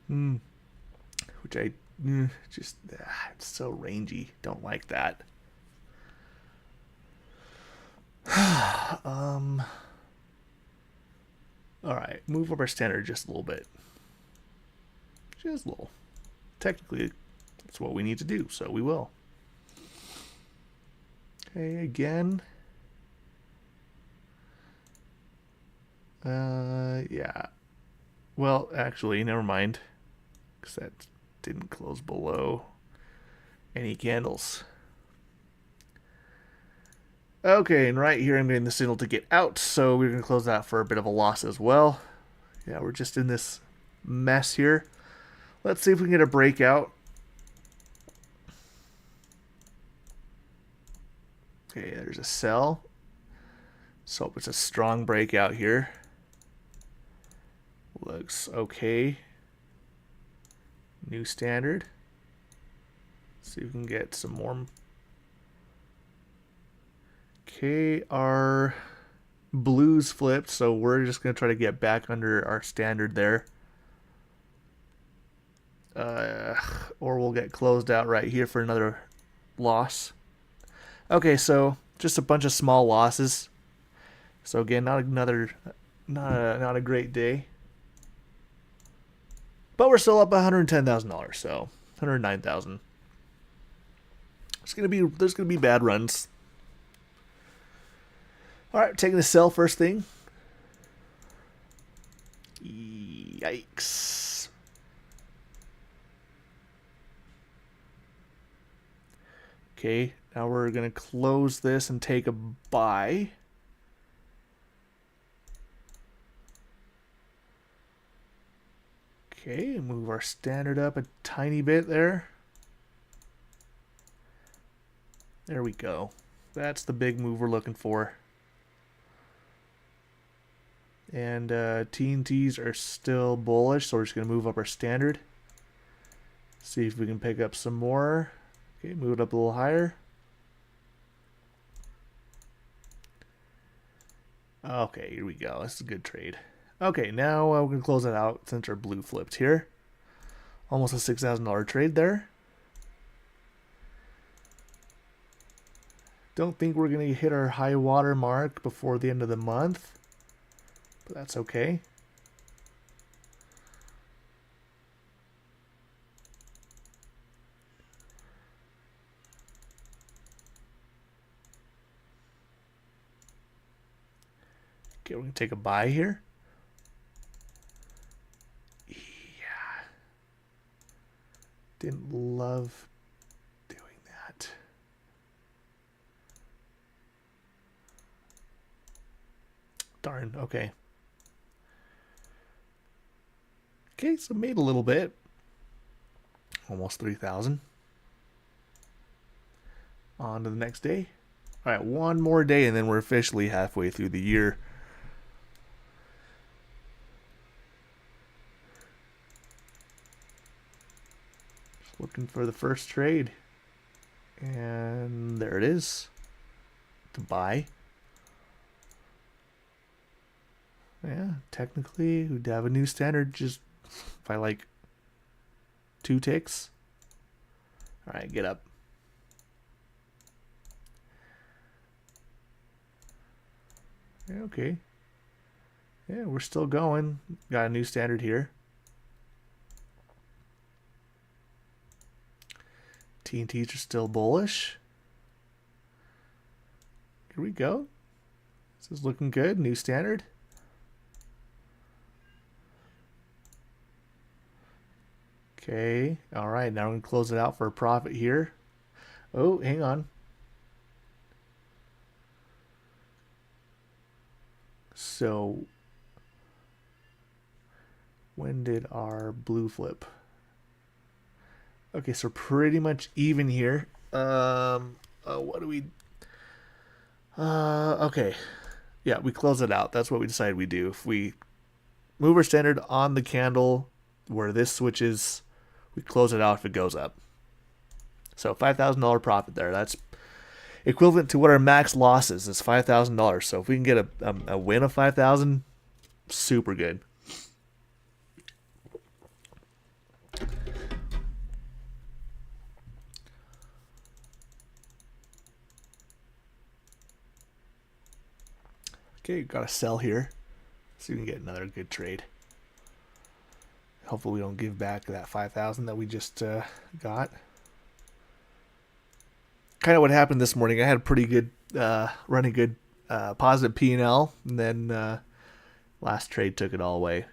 Which I just it's so rangy. Don't like that. All right, move up our standard just a little bit. Just a little. Technically, that's what we need to do, so we will. Okay, again. Yeah. Well, actually, never mind. Because that didn't close below any candles. Okay, and right here I'm getting the signal to get out, so we're going to close that for a bit of a loss as well. Yeah, we're just in this mess here. Let's see if we can get a breakout. Okay, there's a sell. So it's a strong breakout here. Looks okay. New standard. See if we can get some more. Okay, our blues flipped, so we're just going to try to get back under our standard there. Or we'll get closed out right here for another loss. Okay, so just a bunch of small losses. So again, not a great day. But we're still up $110,000, so $109,000. There's gonna be bad runs. All right, taking the sell first thing. Yikes. Okay, now we're gonna close this and take a buy. Okay, move our standard up a tiny bit there. There we go. That's the big move we're looking for. And TNTs are still bullish, so we're just going to move up our standard. See if we can pick up some more. Okay, move it up a little higher. Okay, here we go. This is a good trade. Okay, now we're going to close it out since our blue flipped here. Almost a $6,000 trade there. Don't think we're going to hit our high water mark before the end of the month, but that's okay. Okay, we're going to take a buy here. Yeah. Didn't love doing that. Darn, okay. Okay, so made a little bit. Almost 3,000. On to the next day. All right, one more day and then we're officially halfway through the year. Just looking for the first trade. And there it is. To buy. Yeah, technically we'd have a new standard just by like 2 ticks. All right, get up. Yeah, okay. Yeah, we're still going. Got a new standard here. TNTs are still bullish. Here we go. This is looking good. New standard. Okay. All right. Now we're going to close it out for a profit here. Oh, hang on. So when did our blue flip? Okay, so pretty much even here. What do we? Okay. Yeah, we close it out. That's what we decided we do. If we move our standard on the candle where this switches, we close it out if it goes up. So $5,000 profit there. That's equivalent to what our max loss is $5,000. So if we can get a win of 5,000, super good. Okay, got a sell here. See if we can get another good trade. Hopefully we don't give back that 5,000 that we just got. Kind of what happened this morning. I had a pretty good, running good, positive P&L, and then last trade took it all away.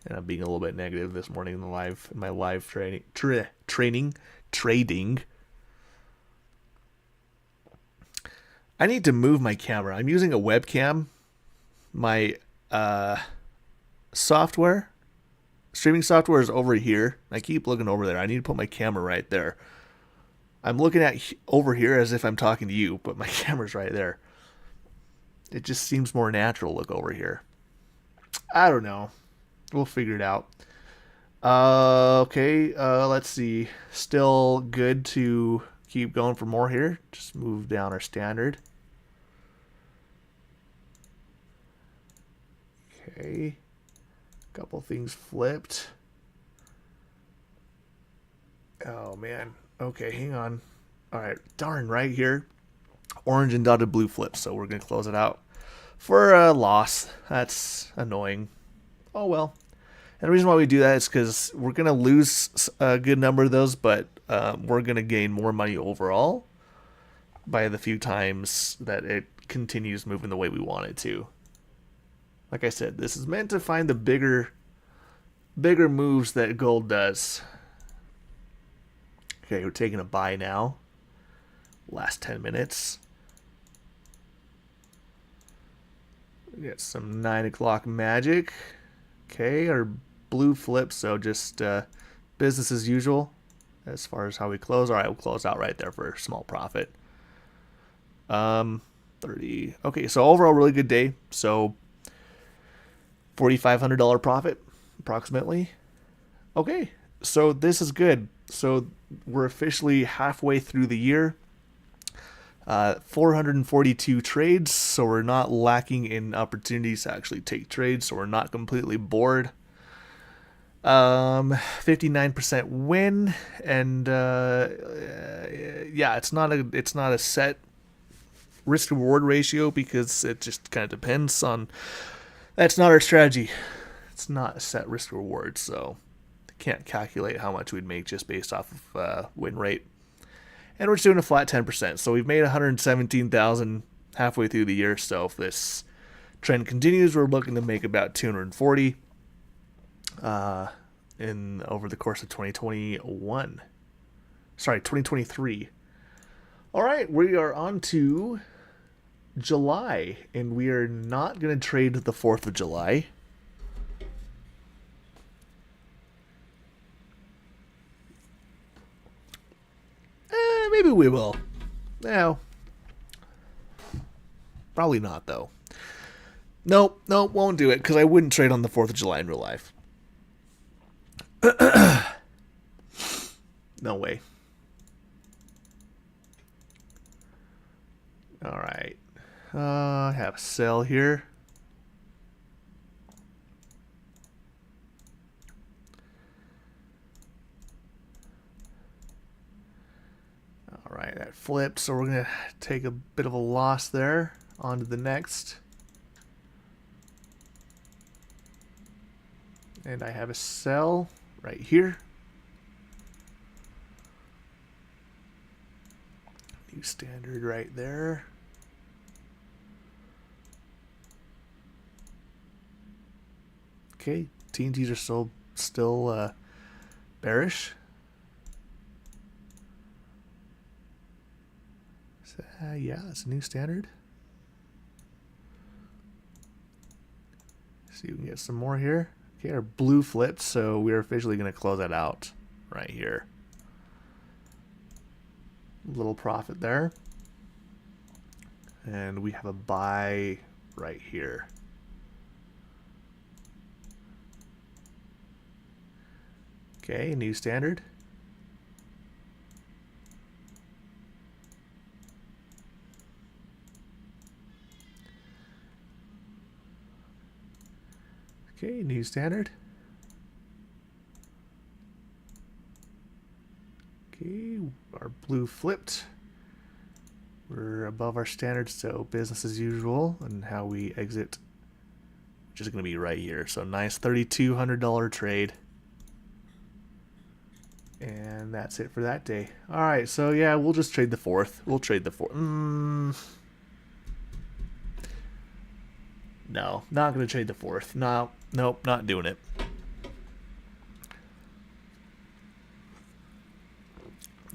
And I'm being a little bit negative this morning in my live trading. I need to move my camera. I'm using a webcam. My streaming software is over here. I keep looking over there. I need to put my camera right there. I'm looking at over here as if I'm talking to you, but my camera's right there. It just seems more natural to look over here. I don't know. We'll figure it out. Okay, let's see. Still good to keep going for more here. Just move down our standard. Okay. Couple things flipped. Oh, man. Okay, hang on. All right, darn, right here. Orange and dotted blue flips, so we're going to close it out for a loss. That's annoying. Oh, well. And the reason why we do that is because we're going to lose a good number of those, but we're going to gain more money overall by the few times that it continues moving the way we want it to. Like I said, this is meant to find the bigger moves that gold does. Okay, we're taking a buy now. Last 10 minutes. We got some 9 o'clock magic. Okay, our blue flip, so just business as usual as far as how we close. All right, we'll close out right there for a small profit. 30. Okay, so overall, really good day. So $4,500 profit, approximately. Okay, so this is good. So we're officially halfway through the year. 442 trades, so we're not lacking in opportunities to actually take trades, so we're not completely bored. 59% win, and yeah, it's not a set risk reward ratio because it just kind of depends on. That's not our strategy. It's not a set risk reward, so I can't calculate how much we'd make just based off of win rate. And we're just doing a flat 10%. So we've made $117,000 halfway through the year. So if this trend continues, we're looking to make about $240 in over the course of 2023. All right, we are on to July, and we are not going to trade the 4th of July. Maybe we will. No. Probably not, though. Nope, won't do it, because I wouldn't trade on the 4th of July in real life. No way. Alright. I have a sell here. Alright, that flipped, so we're going to take a bit of a loss there. On to the next. And I have a sell right here. New standard right there. Okay, TNTs are still bearish. So, yeah, it's a new standard. See if we can get some more here. Okay, our blue flipped, so we're officially going to close that out right here. Little profit there. And we have a buy right here. Okay, new standard. Okay, new standard. Okay, our blue flipped. We're above our standard, so business as usual, and how we exit, which is going to be right here. So nice $3,200 trade. And that's it for that day. Alright, so yeah, we'll just trade the fourth. We'll trade the fourth. No, not going to trade the fourth. No, nope, not doing it.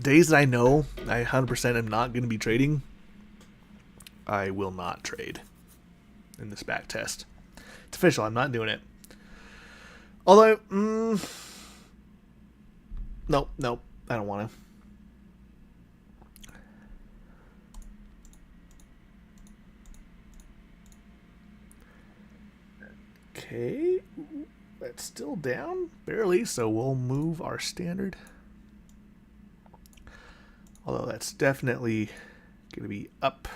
Days that I know I 100% am not going to be trading, I will not trade in this back test. It's official, I'm not doing it. Although, nope, I don't want to. Okay, that's still down, barely, so we'll move our standard. Although that's definitely going to be up.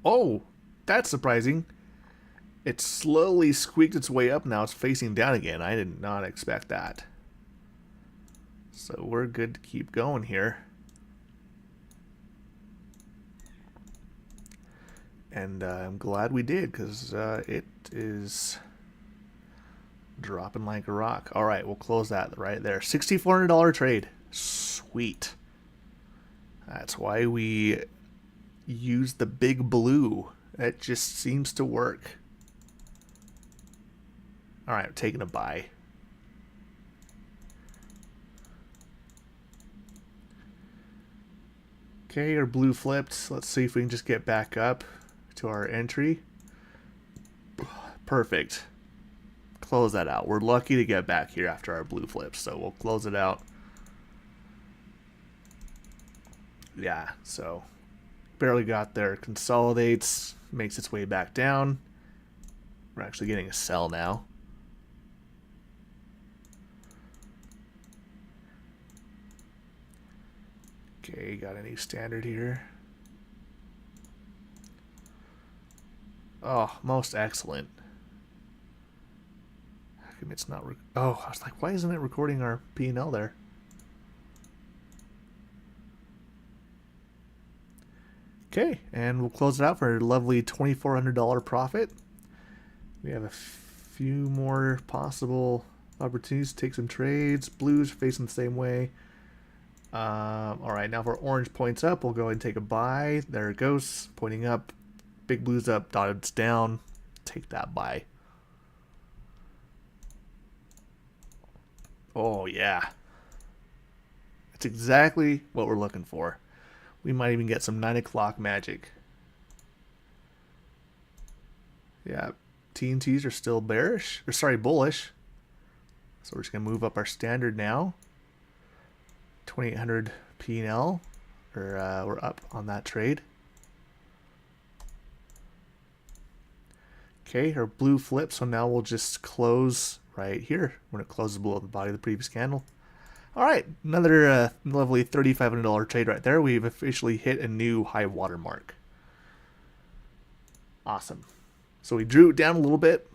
Oh, that's surprising. It slowly squeaked its way up, now it's facing down again. I did not expect that. So we're good to keep going here. And I'm glad we did, because it is dropping like a rock. Alright, we'll close that right there. $6,400 trade. Sweet. That's why we use the big blue. It just seems to work. Alright, I'm taking a buy. Okay, our blue flipped. Let's see if we can just get back up to our entry. Perfect. Close that out. We're lucky to get back here after our blue flips, so we'll close it out. Yeah, so barely got there. Consolidates, makes its way back down. We're actually getting a sell now. Okay, got a new standard here. Oh, most excellent. How come it's not? Oh, I was like, why isn't it recording our P&L there? Okay, and we'll close it out for a lovely $2,400 profit. We have a few more possible opportunities to take some trades. Blues facing the same way. Alright, now if our orange points up, we'll go ahead and take a buy. There it goes, pointing up. Big blues up, dotted's down. Take that buy. Oh, yeah. That's exactly what we're looking for. We might even get some 9 o'clock magic. Yeah, TNTs are still bearish. Or sorry, bullish. So we're just going to move up our standard now. 2,800 P&L. We're up on that trade. Okay, our blue flips, so now we'll just close right here when it closes below the body of the previous candle. Alright, another lovely $3,500 trade right there. We've officially hit a new high water mark. Awesome. So we drew it down a little bit,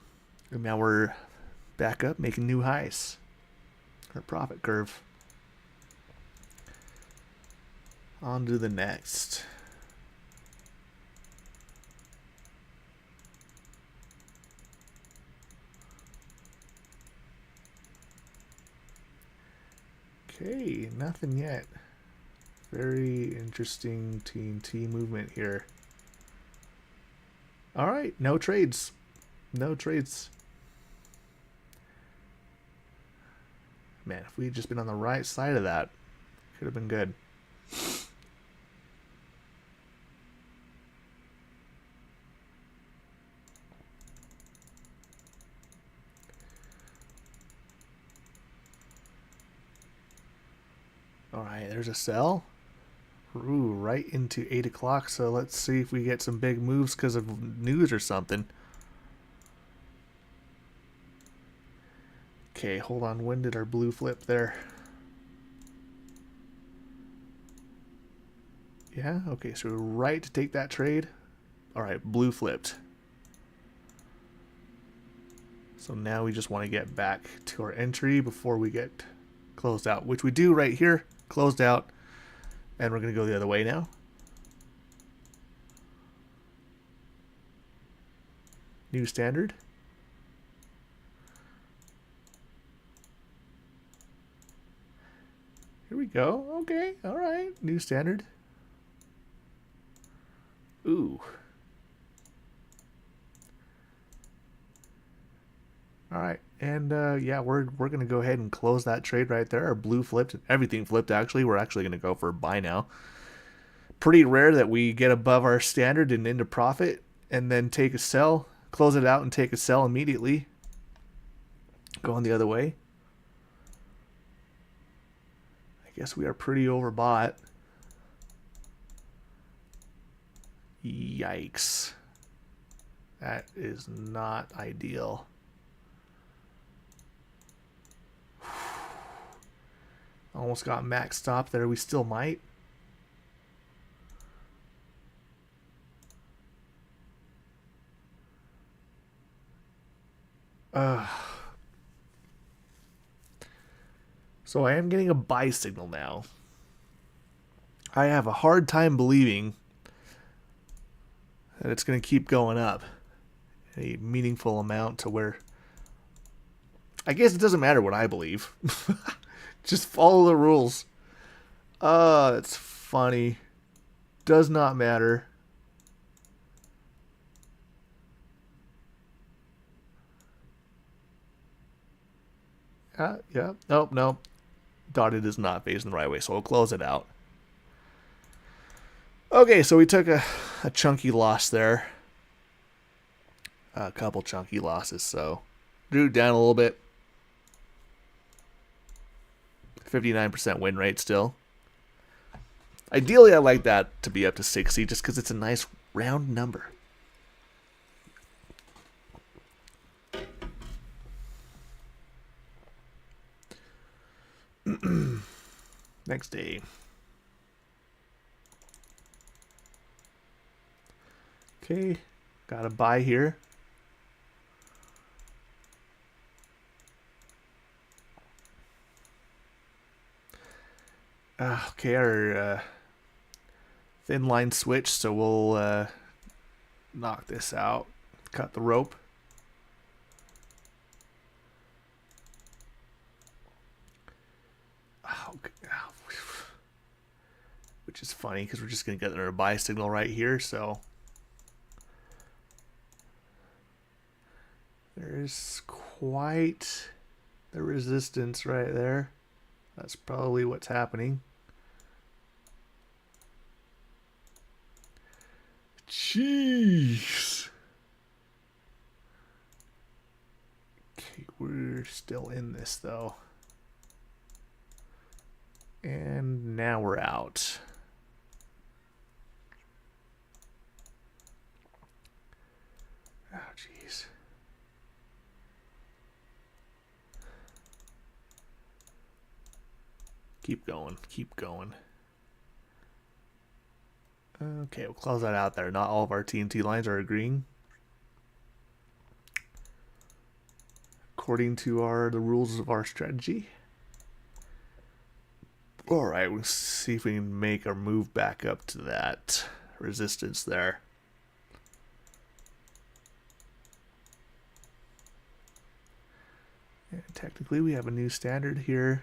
and now we're back up making new highs. Our profit curve. On to the next. Okay, nothing yet. Very interesting TNT movement here. Alright, no trades. No trades. Man, if we had just been on the right side of that, could have been good. Alright, there's a sell. Ooh, right into 8 o'clock, so let's see if we get some big moves because of news or something. Okay, hold on. When did our blue flip there? Yeah, okay, so we're right to take that trade. Alright, blue flipped. So now we just want to get back to our entry before we get closed out, which we do right here, closed out, and we're going to go the other way now. New standard. Here we go. Okay, all right, new standard. Ooh. All right, and yeah, we're gonna go ahead and close that trade right there. Our blue flipped, everything flipped actually. We're actually gonna go for a buy now. Pretty rare that we get above our standard and into profit, and then take a sell, close it out, and take a sell immediately. Going the other way. I guess we are pretty overbought. Yikes. That is not ideal. Almost got max stop there. We still might. So I am getting a buy signal now. I have a hard time believing that it's going to keep going up a meaningful amount to where... I guess it doesn't matter what I believe. Just follow the rules. That's funny. Does not matter. Yeah. Nope, nope. Dotted is not facing the right way, so we'll close it out. Okay, so we took a chunky loss there. A couple chunky losses, so drew it down a little bit. 59% win rate still. Ideally, I like that to be up to 60 just because it's a nice round number. Next day. Okay, got a buy here. Okay, our thin line switch, so we'll knock this out. Cut the rope. Which is funny because we're just going to get our buy signal right here, so there's quite the resistance right there. That's probably what's happening. Jeez. Okay, we're still in this though. And now we're out. Oh, jeez. Keep going, keep going. Okay, we'll close that out there. Not all of our TNT lines are agreeing. According to the rules of our strategy. Alright, we'll see if we can make our move back up to that resistance there. And technically we have a new standard here.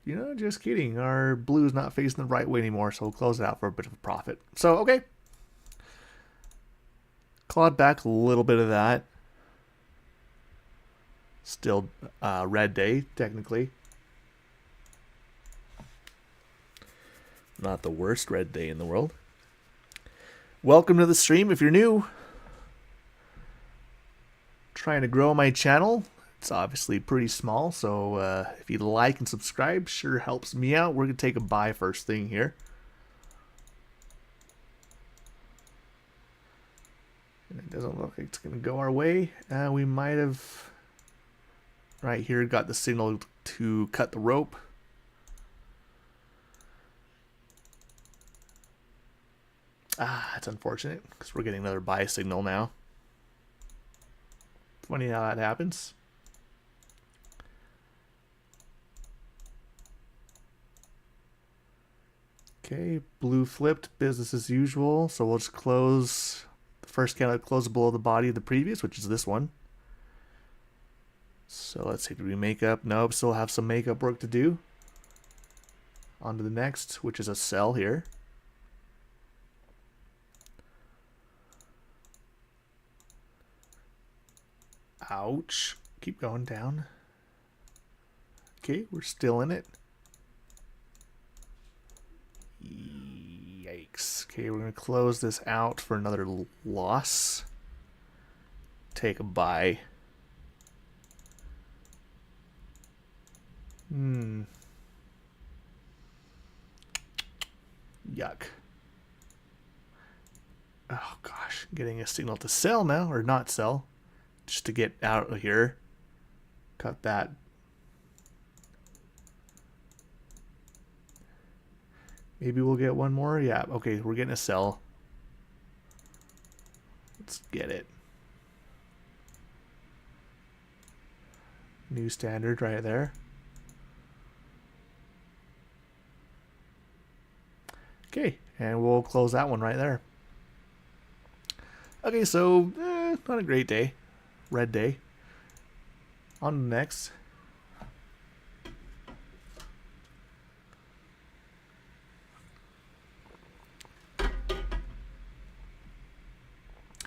You know, just kidding. Our blue is not facing the right way anymore, so we'll close it out for a bit of a profit. So, okay. Clawed back a little bit of that. Still red day, technically. Not the worst red day in the world. Welcome to the stream if you're new. Trying to grow my channel. It's obviously pretty small, so if you like and subscribe, sure helps me out. We're going to take a buy first thing here. And it doesn't look like it's going to go our way. We might have, right here, got the signal to cut the rope. Ah, that's unfortunate because we're getting another buy signal now. Funny how that happens. Okay, blue flipped, business as usual. So we'll just close the first candle, close below the body of the previous, which is this one. So let's see, did we make up? Nope, still have some makeup work to do. On to the next, which is a sell here. Ouch. Keep going down. Okay, we're still in it. Yikes. Okay, we're going to close this out for another loss. Take a buy. Yuck. Oh gosh, getting a signal to sell now, or not sell. Just to get out of here. Cut that. Maybe we'll get one more. Yeah, okay, we're getting a sell. Let's get it. New standard right there. Okay, and we'll close that one right there. Okay, so not a great day. Red day. On to the next.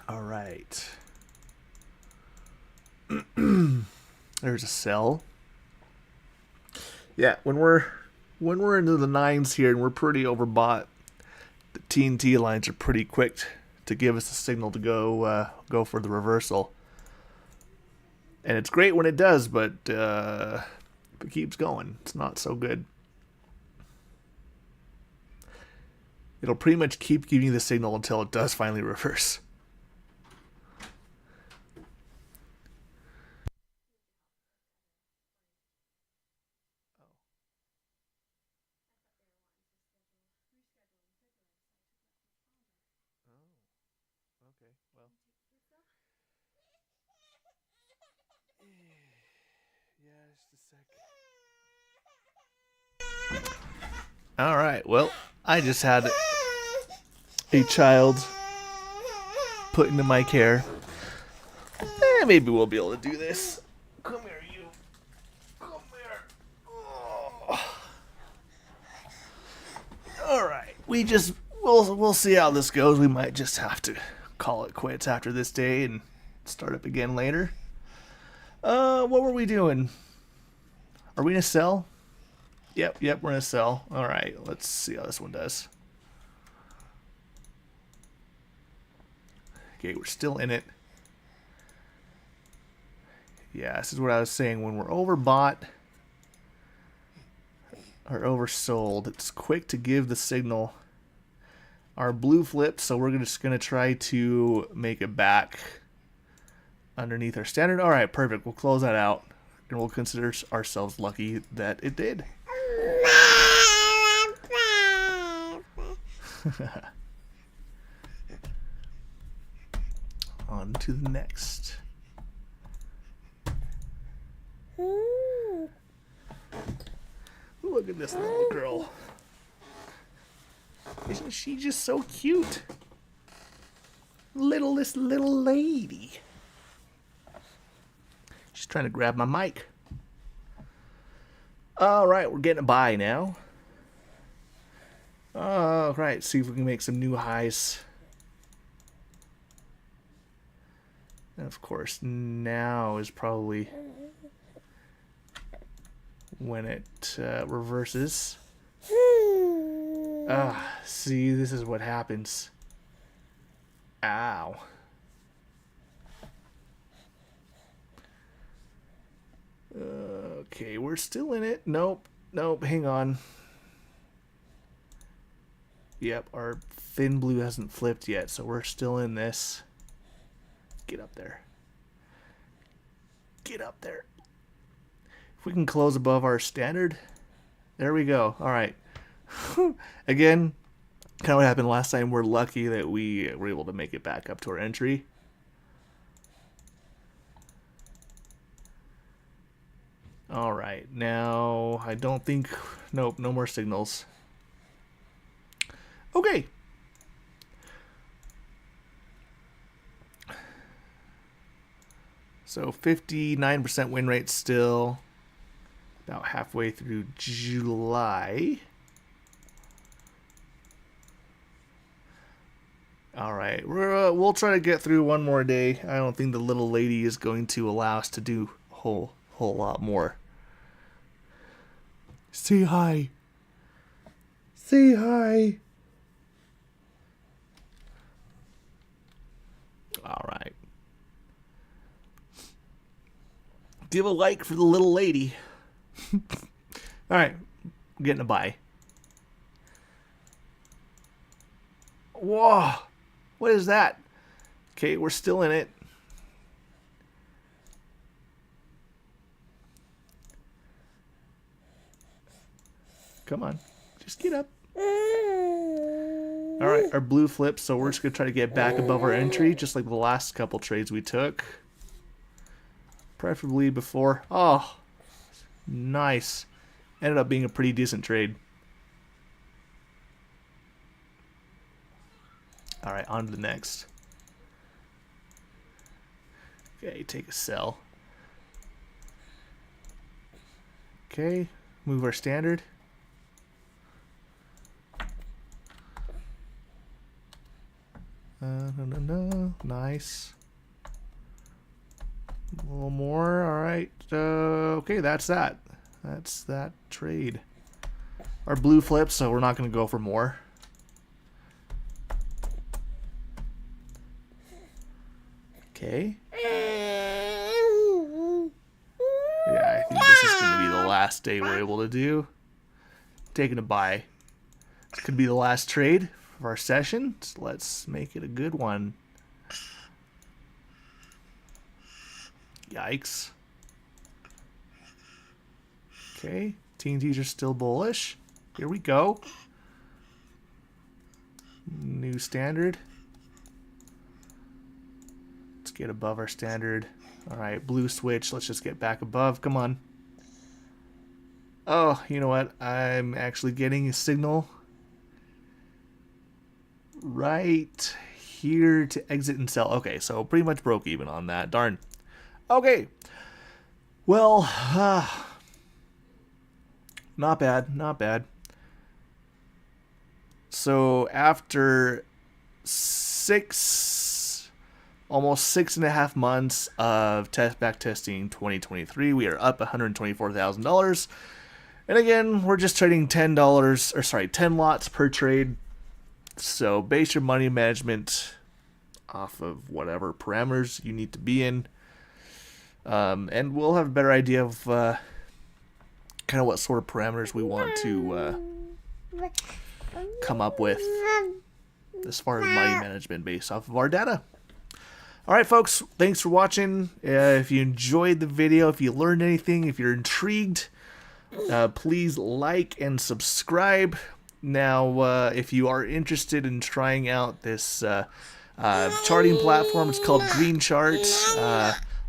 All right. There's a sell. Yeah, when we're into the nines here and we're pretty overbought, the TNT lines are pretty quick to give us a signal to go for the reversal. And it's great when it does, but if it keeps going, it's not so good. It'll pretty much keep giving you the signal until it does finally reverse. Okay, well. Yeah, just a sec. All right, well, I just had a child put into my care. Maybe we'll be able to do this. Come here, you. Come here. Oh. All right, we'll see how this goes. We might just have to call it quits after this day and start up again later. What were we doing? Are we gonna sell? Yep, we're gonna sell. All right, let's see how this one does. Okay, we're still in it. Yeah, this is what I was saying. When we're overbought or oversold, it's quick to give the signal. Our blue flipped, so we're just gonna try to make it back underneath our standard. All right, perfect. We'll close that out, and we'll consider ourselves lucky that it did. On to the next. Look at this little girl. Isn't she just so cute? Littlest little lady. She's trying to grab my mic. All right, we're getting a buy now. All right, see if we can make some new highs. And of course, now is probably when it reverses. See, this is what happens. Ow. Okay, we're still in it. Nope, hang on. Yep, our thin blue hasn't flipped yet, so we're still in this. Get up there. Get up there. If we can close above our standard, there we go. All right. Again, Kind of what happened last time. We're lucky that we were able to make it back up to our entry. All right, now I don't think, nope, no more signals. Okay. So 59% win rate still. About halfway through July. All right, we'll try to get through one more day. I don't think the little lady is going to allow us to do a whole lot more. Say hi. Say hi. All right. Give a like for the little lady. All right, I'm getting a buy. Whoa, what is that? Okay, we're still in it. Come on, just get up. All right, our blue flips, so we're just gonna try to get back above our entry, just like the last couple trades we took. Preferably before. Oh, nice. Ended up being a pretty decent trade. All right, on to the next. Okay, take a sell. Okay, move our standard. No. Nice. A little more. All right. Okay, that's that. That's that trade. Our blue flips, so we're not going to go for more. Okay. Yeah, I think this is going to be the last day we're able to do. Taking a buy. This could be the last trade of our session. So let's make it a good one. Yikes. Okay, TNTs are still bullish. Here we go. New standard. Let's get above our standard. All right, blue switch. Let's just get back above. Come on. Oh, you know what? I'm actually getting a signal right here to exit and sell. Okay, so pretty much broke even on that. Darn. Okay. Well, not bad, not bad. So after almost 6.5 months of back testing 2023, we are up $124,000. And again, we're just trading $10 10 lots per trade. So base your money management off of whatever parameters you need to be in. And we'll have a better idea of kind of what sort of parameters we want to come up with as far as money management based off of our data. All right, folks, thanks for watching. If you enjoyed the video, if you learned anything, if you're intrigued, please like and subscribe. Now, if you are interested in trying out this charting platform, it's called Green Chart.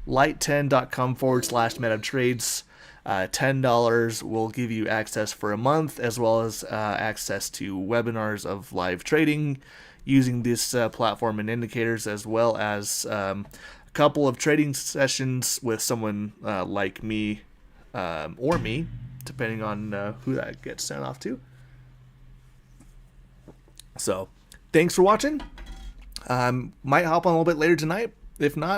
Light10.com/MetaTrades. $10 will give you access for a month, as well as access to webinars of live trading using this platform and indicators, as well as a couple of trading sessions with someone like me or me, depending on who that gets sent off to. So, thanks for watching. Might hop on a little bit later tonight. If not,